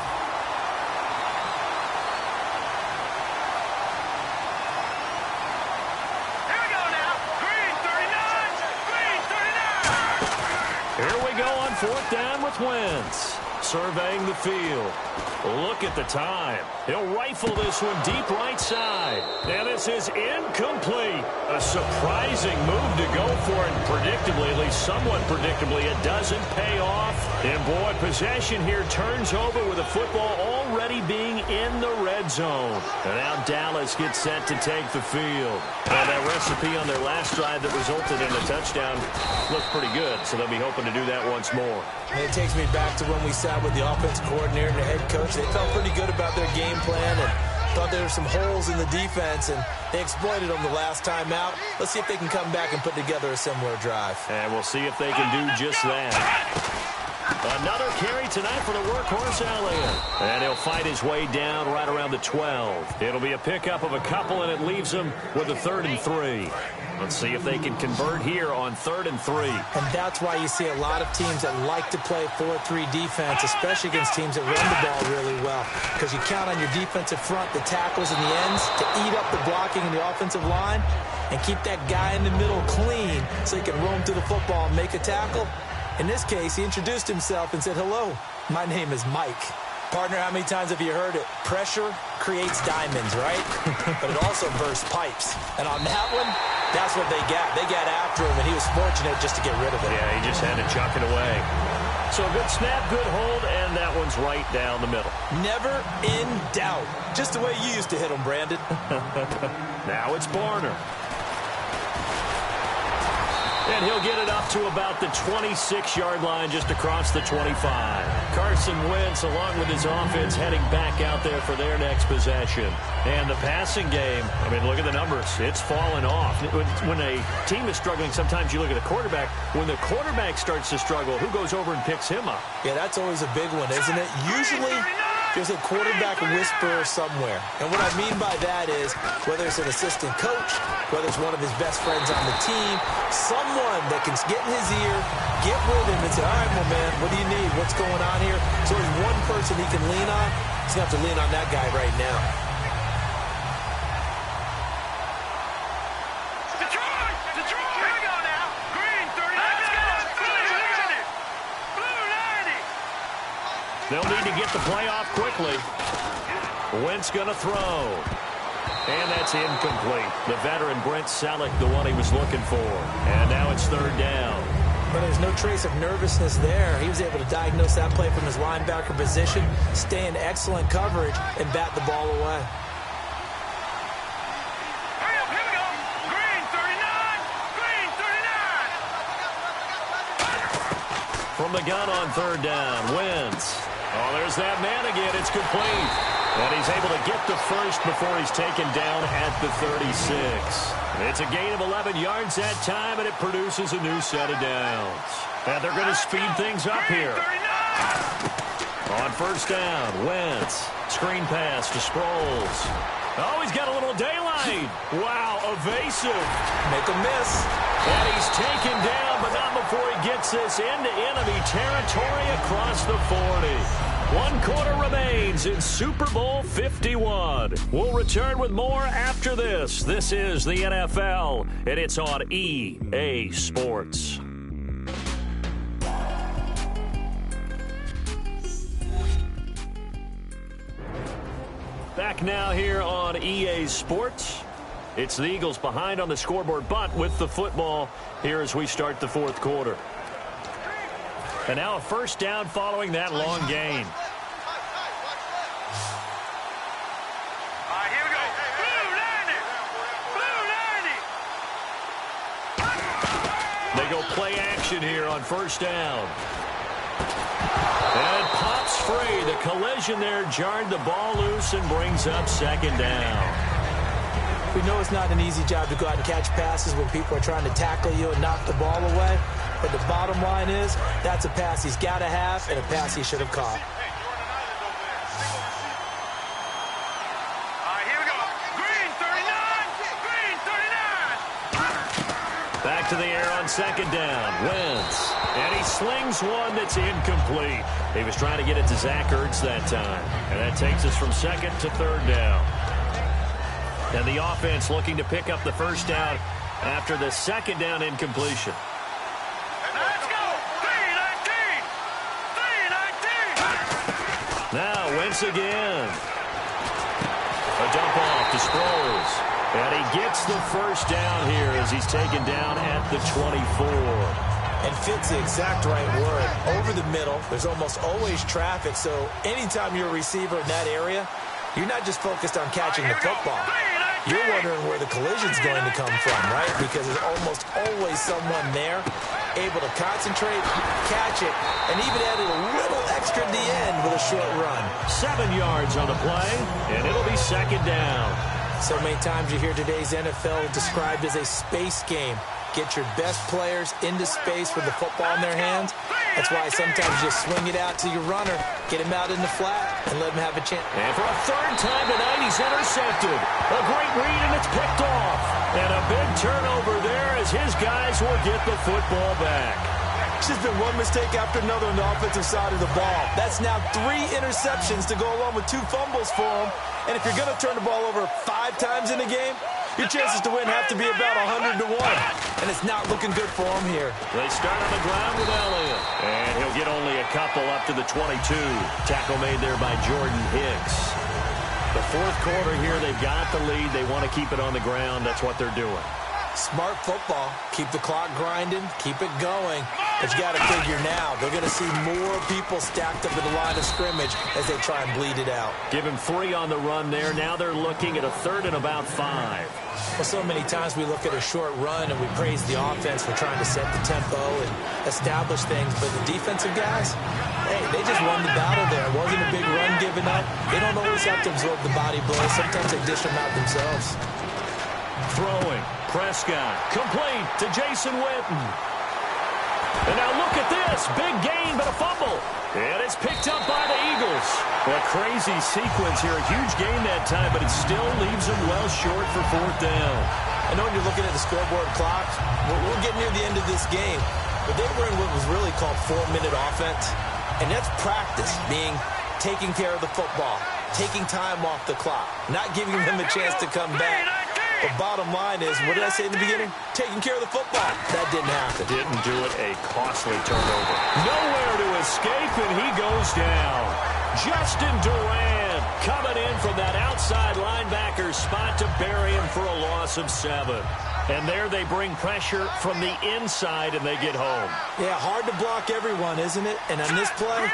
Here we go now. Green 39. Green 39. Here we go on 4th down with Wentz. Surveying the field. Look at the time. He'll rifle this one deep right side. And this is incomplete. A surprising move to go for it. Predictably, at least somewhat predictably, it doesn't pay off. And boy, possession here turns over with the football already being in the red zone. And now Dallas gets set to take the field. And that recipe on their last drive that resulted in a touchdown looked pretty good, so they'll be hoping to do that once more. And it takes me back to when we sat with the offensive coordinator and the head coach. They felt pretty good about their game plan and thought there were some holes in the defense, and they exploited them the last time out. Let's see if they can come back and put together a similar drive. And we'll see if they can do just that. Another carry tonight for the workhorse Elliott. And he'll fight his way down right around the 12. It'll be a pickup of a couple, and it leaves him with a 3rd and 3. Let's see if they can convert here on 3rd and 3. And that's why you see a lot of teams that like to play 4-3 defense, especially against teams that run the ball really well. Because you count on your defensive front, the tackles and the ends, to eat up the blocking in the offensive line and keep that guy in the middle clean so he can roam through the football and make a tackle. In this case, he introduced himself and said, "Hello, my name is Mike." Partner, how many times have you heard it? Pressure creates diamonds, right? But it also bursts pipes. And on that one, that's what they got. They got after him, and he was fortunate just to get rid of it. Yeah, he just had to chuck it away. So a good snap, good hold, and that one's right down the middle. Never in doubt. Just the way you used to hit them, Brandon. Now it's Barner. And he'll get it up to about the 26-yard line, just across the 25. Carson Wentz, along with his offense, heading back out there for their next possession. And the passing game, I mean, look at the numbers. It's fallen off. When a team is struggling, sometimes you look at the quarterback. When the quarterback starts to struggle, who goes over and picks him up? Yeah, that's always a big one, isn't it? Usually there's a quarterback whisperer somewhere. And what I mean by that is, whether it's an assistant coach, whether it's one of his best friends on the team, someone that can get in his ear, get with him and say, "All right, my man, what do you need? What's going on here?" So there's one person he can lean on. He's going to have to lean on that guy right now. Detroit! Detroit! Here we go now. Green 30. Let's go. Blue 90. They'll need to get the play off quickly. Wentz going to throw. And that's incomplete. The veteran Brent Selleck, the one he was looking for. And now it's 3rd down. But there's no trace of nervousness there. He was able to diagnose that play from his linebacker position, stay in excellent coverage, and bat the ball away. Hurry up, here we go. Green 39. Green 39. From the gun on 3rd down, Wentz. Oh, there's that man again. It's complete. And he's able to get the first before he's taken down at the 36. It's a gain of 11 yards that time, and it produces a new set of downs. And they're going to speed things up here. On 1st down, Wentz. Screen pass to Sproles. Oh, he's got a little daylight. Wow, evasive. Make a miss. And he's taken down, but not before he gets this into enemy territory across the 40. 1 quarter remains in Super Bowl 51. We'll return with more after this. This is the NFL, and it's on EA Sports. Back now here on EA Sports. It's the Eagles behind on the scoreboard, but with the football here as we start the 4th quarter. And now a 1st down following that long gain. All right, here we go. Blue 90. Blue 90. They go play action here on 1st down. And it pops free. The collision there jarred the ball loose and brings up 2nd down. We know it's not an easy job to go out and catch passes when people are trying to tackle you and knock the ball away. But the bottom line is, that's a pass he's got to have and a pass he should have caught. All right, here we go. Green 39. Green 39. Back to the air on 2nd down. Wentz. And he slings one that's incomplete. He was trying to get it to Zach Ertz that time. And that takes us from 2nd to 3rd down. And the offense looking to pick up the 1st down after the 2nd down incompletion. Let's go. 319. 319. Now Wentz again. A dump off to Sproles. And he gets the 1st down here as he's taken down at the 24. And fit's the exact right word. Over the middle, there's almost always traffic, so anytime you're a receiver in that area, you're not just focused on catching the football. You're wondering where the collision's going to come from, right? Because there's almost always someone there able to concentrate, catch it, and even add a little extra at the end with a short run. 7 yards on the play, and it'll be second down. So many times you hear today's NFL described as a space game. Get your best players into space with the football in their hands. That's why sometimes you just swing it out to your runner, get him out in the flat, and let him have a chance. And for a third time tonight, he's intercepted. A great read, and it's picked off. And a big turnover there as his guys will get the football back. It's just been one mistake after another on the offensive side of the ball. That's now 3 interceptions to go along with 2 fumbles for him. And if you're going to turn the ball over 5 times in a game, your chances to win have to be about 100 to 1. And it's not looking good for him here. They start on the ground with Elliott. And he'll get only a couple up to the 22. Tackle made there by Jordan Hicks. The fourth quarter here, they've got the lead. They want to keep it on the ground. That's what they're doing. Smart football. Keep the clock grinding. Keep it going. But you got to figure now, they're going to see more people stacked up in the line of scrimmage as they try and bleed it out. Give him 3 on the run there. Now they're looking at a third and about 5. Well, so many times we look at a short run and we praise the offense for trying to set the tempo and establish things. But the defensive guys, hey, they just won the battle there. It wasn't a big run given up. They don't always have to absorb the body blows. Sometimes they dish them out themselves. Throwing. Prescott. Complete to Jason Witten. And now look at this. Big gain, but a fumble. And it's picked up by the Eagles. What a crazy sequence here. A huge gain that time, but it still leaves them well short for 4th down. I know when you're looking at the scoreboard clock, we're getting near the end of this game. But they were in what was really called 4-minute offense. And that's practice, being taking care of the football, taking time off the clock, not giving them a chance to come back. But bottom line is, what did I say in the beginning? Taking care of the football. That didn't happen. Didn't do it. A costly turnover. Nowhere to escape, and he goes down. Justin Durant coming in from that outside linebacker spot to bury him for a loss of 7. And there they bring pressure from the inside, and they get home. Yeah, hard to block everyone, isn't it? And on this play,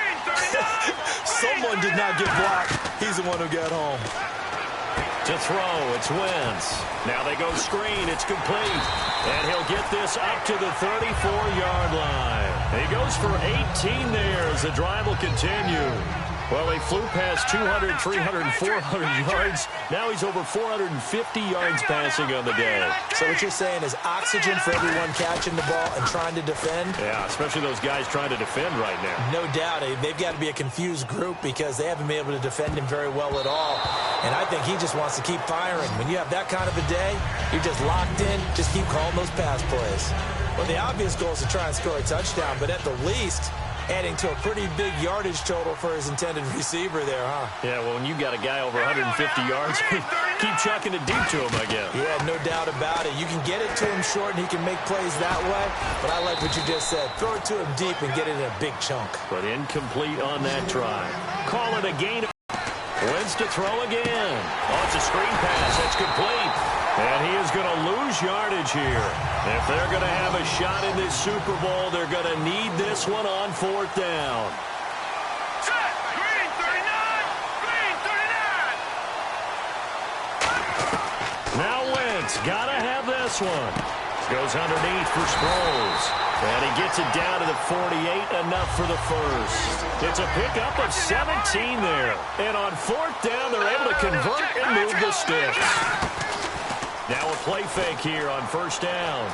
someone did not get blocked. He's the one who got home. To throw, it's Wentz. Now they go screen, it's complete. And he'll get this up to the 34-yard line. He goes for 18 there as the drive will continue. Well, he flew past 200, 300, 400 yards. Now he's over 450 yards passing on the day. So what you're saying is oxygen for everyone catching the ball and trying to defend? Yeah, especially those guys trying to defend right now. No doubt. They've got to be a confused group because they haven't been able to defend him very well at all. And I think he just wants to keep firing. When you have that kind of a day, you're just locked in. Just keep calling those pass plays. Well, the obvious goal is to try and score a touchdown, but at the least, adding to a pretty big yardage total for his intended receiver there, huh? Yeah, well, when you got a guy over 150 yards, keep chucking it deep to him, I guess. Yeah, no doubt about it. You can get it to him short, and he can make plays that way. But I like what you just said. Throw it to him deep and get it in a big chunk. But incomplete on that try. Call it a gain. Wentz to throw again. Oh, it's a screen pass. That's complete. And he is going to lose yardage here. If they're going to have a shot in this Super Bowl, they're going to need this one on 4th down. Set. Green 39. Green 39. Now Wentz got to have this one. Goes underneath for Sproles. And he gets it down to the 48, enough for the first. It's a pickup of 17 there. And on 4th down, they're able to convert and move the sticks. Now a play fake here on 1st down.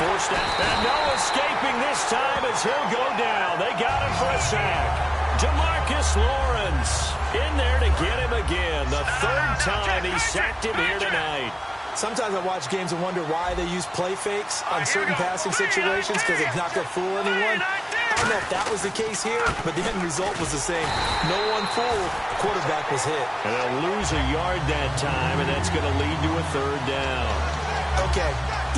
Forced out, and no escaping this time as he'll go down. They got him for a sack. DeMarcus Lawrence in there to get him again. The 3rd time he sacked him here tonight. Sometimes I watch games and wonder why they use play fakes on certain passing situations because it's not going to fool anyone. I don't know if that was the case here, but the end result was the same. No one fooled. Quarterback was hit. And they'll lose a yard that time, and that's going to lead to a 3rd down. Okay,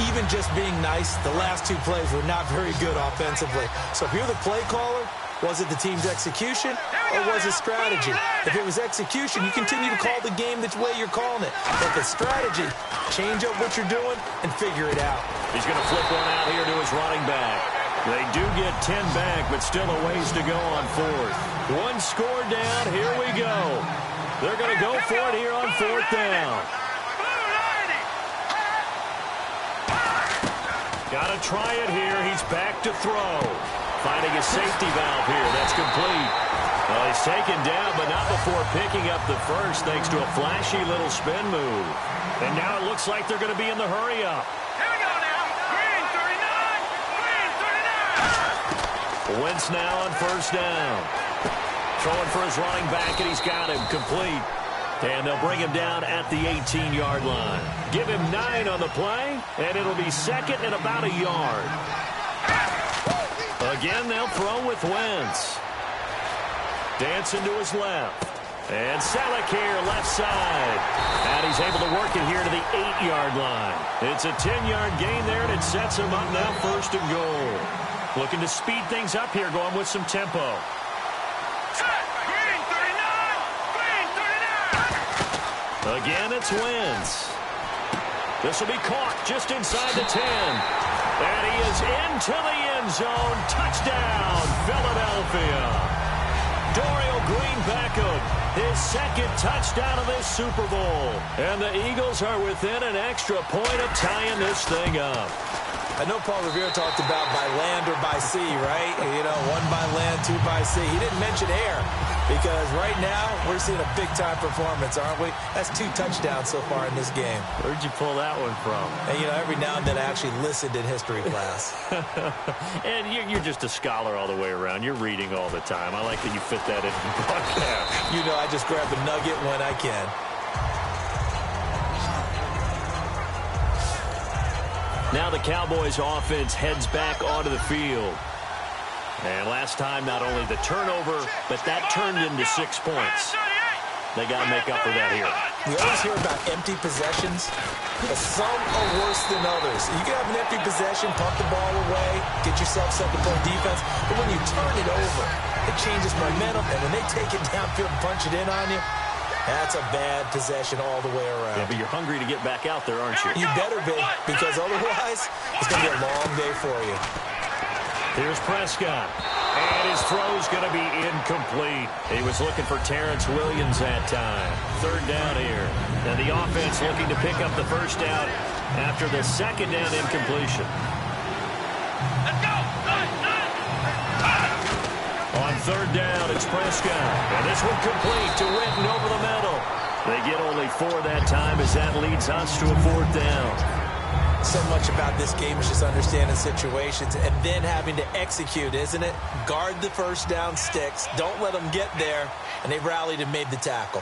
even just being nice, the last 2 plays were not very good offensively. So if you're the play caller, was it the team's execution or was it strategy? If it was execution, you continue to call the game the way you're calling it. If it's strategy, change up what you're doing and figure it out. He's going to flip one out here to his running back. They do get 10 back, but still a ways to go on fourth. One score down. Here we go. They're going to go for it here on fourth down. Got to try it here. He's back to throw. Finding a safety valve here. That's complete. Well, he's taken down, but not before picking up the first, thanks to a flashy little spin move. And now it looks like they're going to be in the hurry-up. Here we go now. Green 39. Green 39. Wentz now on first down. Throwing for his running back, and he's got him complete. And they'll bring him down at the 18-yard line. Give him 9 on the play, and it'll be second and about a yard. Again, they'll throw with Wentz. Dancing to his left. And Selleck here, left side. And he's able to work it here to the 8-yard line. It's a 10-yard gain there, and it sets him up now first and goal. Looking to speed things up here, going with some tempo. Green 39. Green 39. Again, it's Wentz. This will be caught just inside the 10. And he is into the end zone. Touchdown, Philadelphia. Dorial Green-Beckham, his second touchdown of this Super Bowl. And the Eagles are within an extra point of tying this thing up. I know Paul Revere talked about by land or by sea, right? You know, 1 by land, 2 by sea. He didn't mention air because right now we're seeing a big-time performance, aren't we? That's 2 touchdowns so far in this game. Where'd you pull that one from? And, you know, every now and then I actually listened in history class. And you're just a scholar all the way around. You're reading all the time. I like that you fit that in the broadcast. You know, I just grab a nugget when I can. Now the Cowboys offense heads back onto the field. And last time, not only the turnover, but that turned into 6 points. They got to make up for that here. We always hear about empty possessions, but some are worse than others. You can have an empty possession, pump the ball away, get yourself set to play defense, but when you turn it over, it changes momentum, and when they take it downfield and punch it in on you, that's a bad possession all the way around. Yeah, but you're hungry to get back out there, aren't you? You better be, because otherwise, it's going to be a long day for you. Here's Prescott. And his throw's going to be incomplete. He was looking for Terrence Williams that time. Third down here. And the offense looking to pick up the first down after the second down incompletion. Let's go. On third down, it's Prescott. And this one complete to Witten over the middle. They get only 4 that time as that leads us to a 4th down. So much about this game is just understanding situations and then having to execute, isn't it? Guard the first down sticks. Don't let them get there. And they rallied and made the tackle.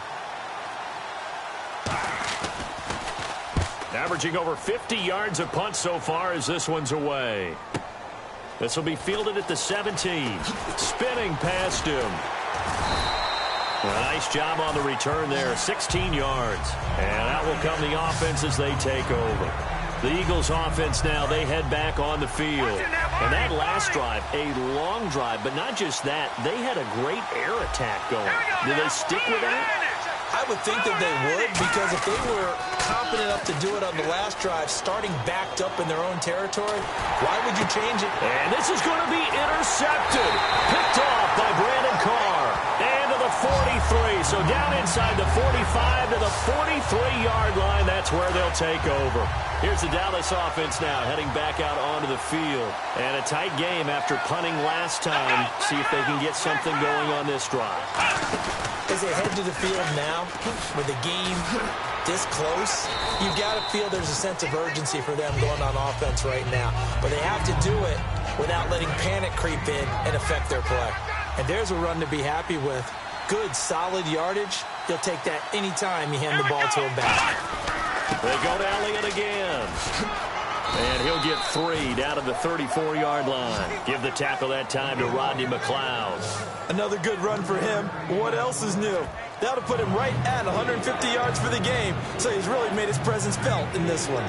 Averaging over 50 yards a punt so far as this one's away. This will be fielded at the 17. Spinning past him. A nice job on the return there. 16 yards. And out will come the offense as they take over. The Eagles offense now, they head back on the field. And that last drive, a long drive, but not just that. They had a great air attack going. Do they stick with that? I would think that they would, because if they were confident enough to do it on the last drive, starting backed up in their own territory, why would you change it? And this is going to be intercepted. Picked off by Brandon Carr. And to the 43. So down inside the 45 to the 43-yard line. That's where they'll take over. Here's the Dallas offense now heading back out onto the field. And a tight game after punting last time. See if they can get something going on this drive. As they head to the field now, with the game this close, you've got to feel there's a sense of urgency for them going on offense right now. But they have to do it without letting panic creep in and affect their play. And there's a run to be happy with. Good, solid yardage. He'll take that anytime you hand the ball to him back. They go to Elliott again. And he'll get 3 down to the 34-yard line. Give the tackle that time to Rodney McLeod. Another good run for him. What else is new? That'll put him right at 150 yards for the game. So he's really made his presence felt in this one.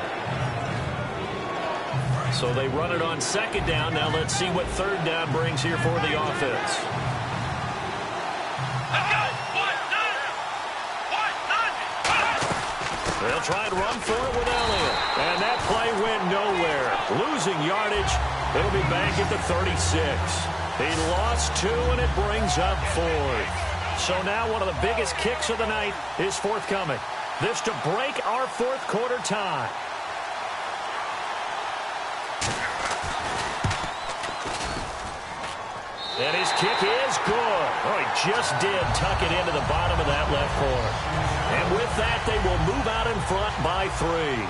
So they run it on second down. Now let's see what third down brings here for the offense. They'll try and run for it with Elliott. And that play went nowhere. losing yardage. It'll be back at the 36. He lost 2, and it brings up 4th. So now one of the biggest kicks of the night is forthcoming. This to break our fourth quarter tie. And his kick is good. Oh, he just did tuck it into the bottom of that left corner. And with that, they will move out in front by 3.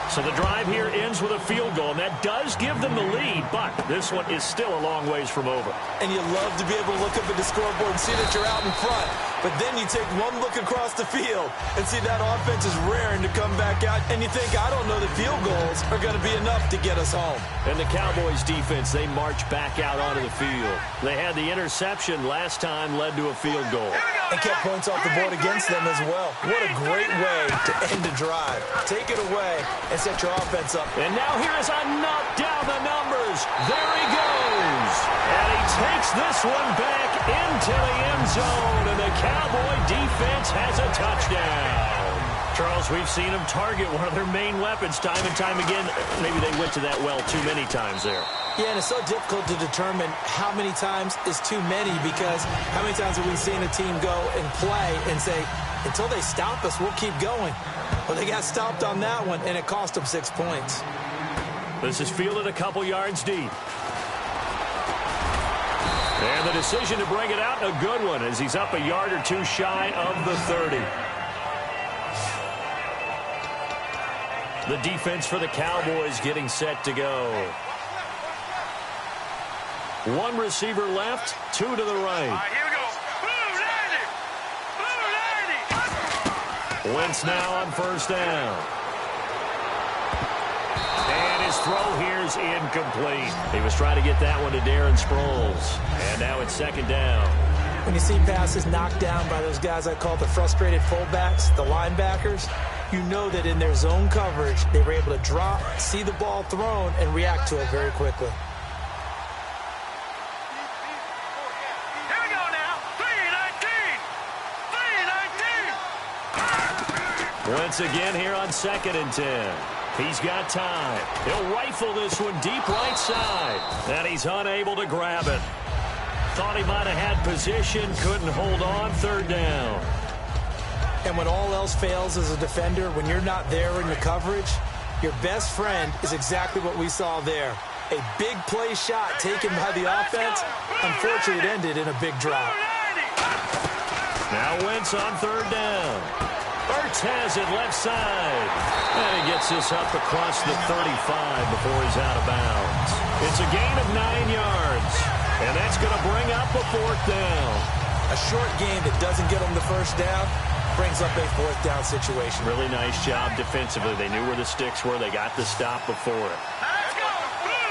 So the drive here ends with a field goal, and that does give them the lead, but this one is still a long ways from over. And you love to be able to look up at the scoreboard and see that you're out in front, but then you take one look across the field and see that offense is raring to come back out, and you think, I don't know that field goals are going to be enough to get us home. And the Cowboys defense, they march back out onto the field. They had the interception last time, led to a field goal. And kept points off the board against them as well. What a great way to end a drive. Take it away and set your offense up. And now here is a knock down the numbers. There he goes. And he takes this one back into the end zone. And the Cowboy defense has a touchdown. Charles, we've seen them target one of their main weapons time and time again. Maybe they went to that well too many times there. Yeah, and it's so difficult to determine how many times is too many, because how many times have we seen a team go and play and say, until they stop us, we'll keep going. Well, they got stopped on that one, and it cost them 6 points. This is fielded a couple yards deep. And the decision to bring it out, a good one, as he's up a yard or two shy of the 30. The defense for the Cowboys getting set to go. One receiver left, 2 to the right. All right, here we go. Blue 90. Wentz now on first down. And his throw here is incomplete. He was trying to get that one to Darren Sproles. And now it's second down. When you see passes knocked down by those guys I call the frustrated fullbacks, the linebackers, you know that in their zone coverage, they were able to drop, see the ball thrown, and react to it very quickly. Here we go now. 3-19. Once again here on 2nd and 10. He's got time. He'll rifle this one deep right side. And he's unable to grab it. Thought he might have had position, couldn't hold on, 3rd down. And when all else fails as a defender, when you're not there in the coverage, your best friend is exactly what we saw there. A big play shot taken by the offense. Unfortunately, it ended in a big drop. Now Wentz on 3rd down. Ertz has it left side. And he gets this up across the 35 before he's out of bounds. It's a gain of 9 yards. And that's going to bring up a 4th down. A short game that doesn't get them the first down brings up a 4th down situation. Really nice job defensively. They knew where the sticks were. They got the stop before it. Let's go. Blue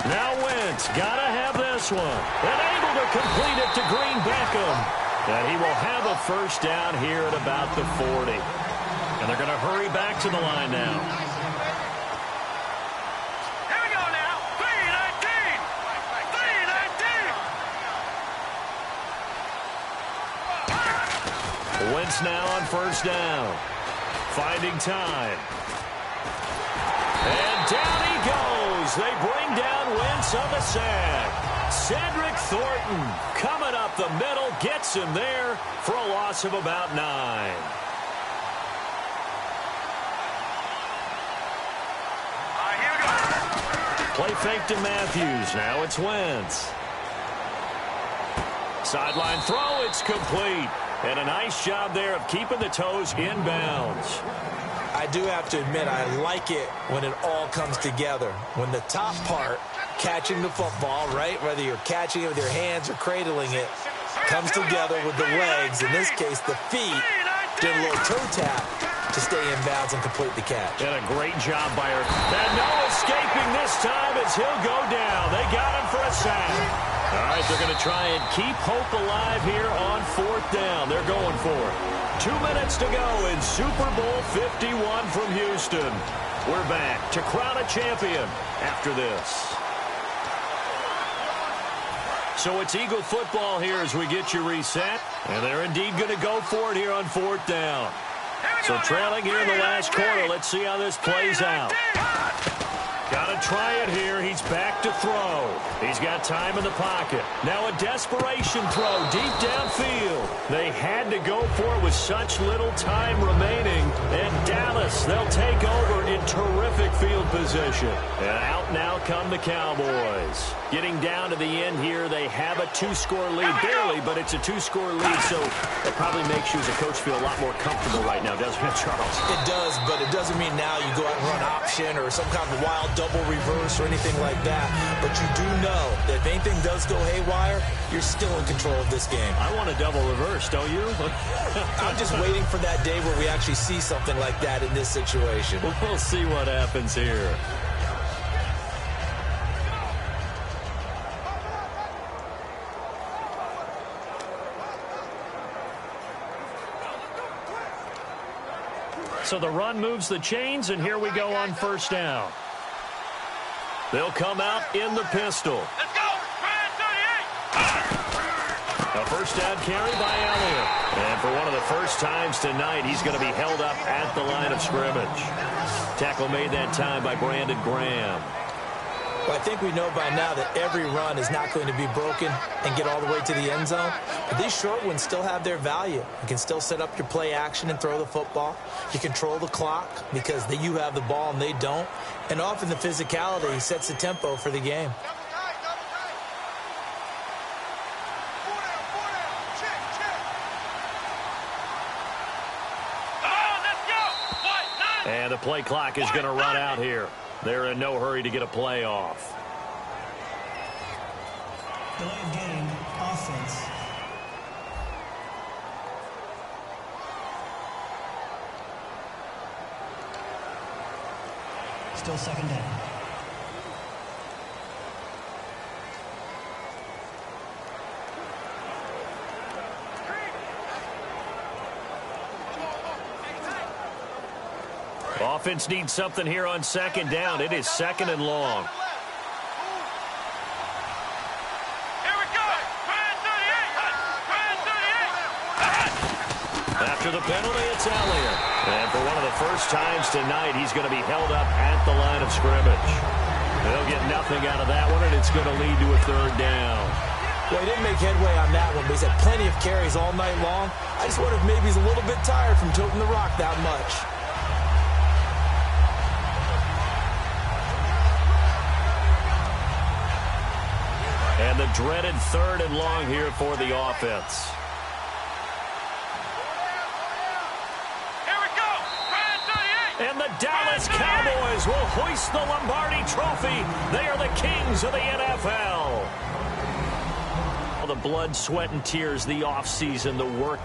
90. Now Wentz got to have this one. And able to complete it to Green Beckham. And he will have a first down here at about the 40. And they're going to hurry back to the line now. Here we go now. 3-19. 3-19. Wentz now on first down. Finding time. And down he goes. They bring down Wentz on the sack. Cedric Thornton coming up the middle, gets him there for a loss of about 9. All right, here we go. Play fake to Matthews. Now it's Wentz. Sideline throw. It's complete. And a nice job there of keeping the toes inbounds. I do have to admit, I like it when it all comes together. When the top part, catching the football, right, whether you're catching it with your hands or cradling it, comes together with the legs, in this case the feet, did a little toe tap to stay in bounds and complete the catch. And a great job by her. And no escaping this time as he'll go down. They got him for a sack. All right, they're going to try and keep hope alive here on 4th down. They're going for it. 2 minutes to go in Super Bowl 51 from Houston. We're back to crown a champion after this. So it's Eagle football here as we get you reset. And they're indeed going to go for it here on 4th down. So trailing here in the last quarter. Let's see how this plays out. Got to try it here. He's back to throw. He's got time in the pocket. Now a desperation throw deep downfield. They had to go for it with such little time remaining. And Dallas, they'll take over in terrific field position. And out now come the Cowboys. Getting down to the end here, they have a 2-score lead. Barely, but it's a 2-score lead, so it probably makes you as a coach feel a lot more comfortable right now, doesn't it, Charles? It does, but it doesn't mean now you go out and run option or some kind of wild double reverse or anything like that. But you do know that if anything does go haywire, you're still in control of this game. I want a double reverse, don't you? I'm just waiting for that day where we actually see something like that in this situation. We'll see what happens here. So the run moves the chains, and here we go on first down. They'll come out in the pistol. Let's go! A first down carry by Elliott. And for one of the first times tonight, he's going to be held up at the line of scrimmage. Tackle made that time by Brandon Graham. Well, I think we know by now that every run is not going to be broken and get all the way to the end zone. But these short ones still have their value. You can still set up your play action and throw the football. You control the clock because you have the ball and they don't. And often the physicality sets the tempo for the game. And the play clock is going to run out here. They're in no hurry to get a play off. Delay of game, offense. Still second down. Offense needs something here on second down. It is second and long. Here we go! After the penalty, it's Elliott. And for one of the first times tonight, he's going to be held up at the line of scrimmage. They'll get nothing out of that one, and it's going to lead to a third down. Well, he didn't make headway on that one, but he's had plenty of carries all night long. I just wonder if maybe he's a little bit tired from toting the rock that much. And the dreaded third and long here for the offense. Here we go! And the Dallas Cowboys will hoist the Lombardi Trophy. They are the kings of the NFL. The blood, sweat, and tears, the offseason, the work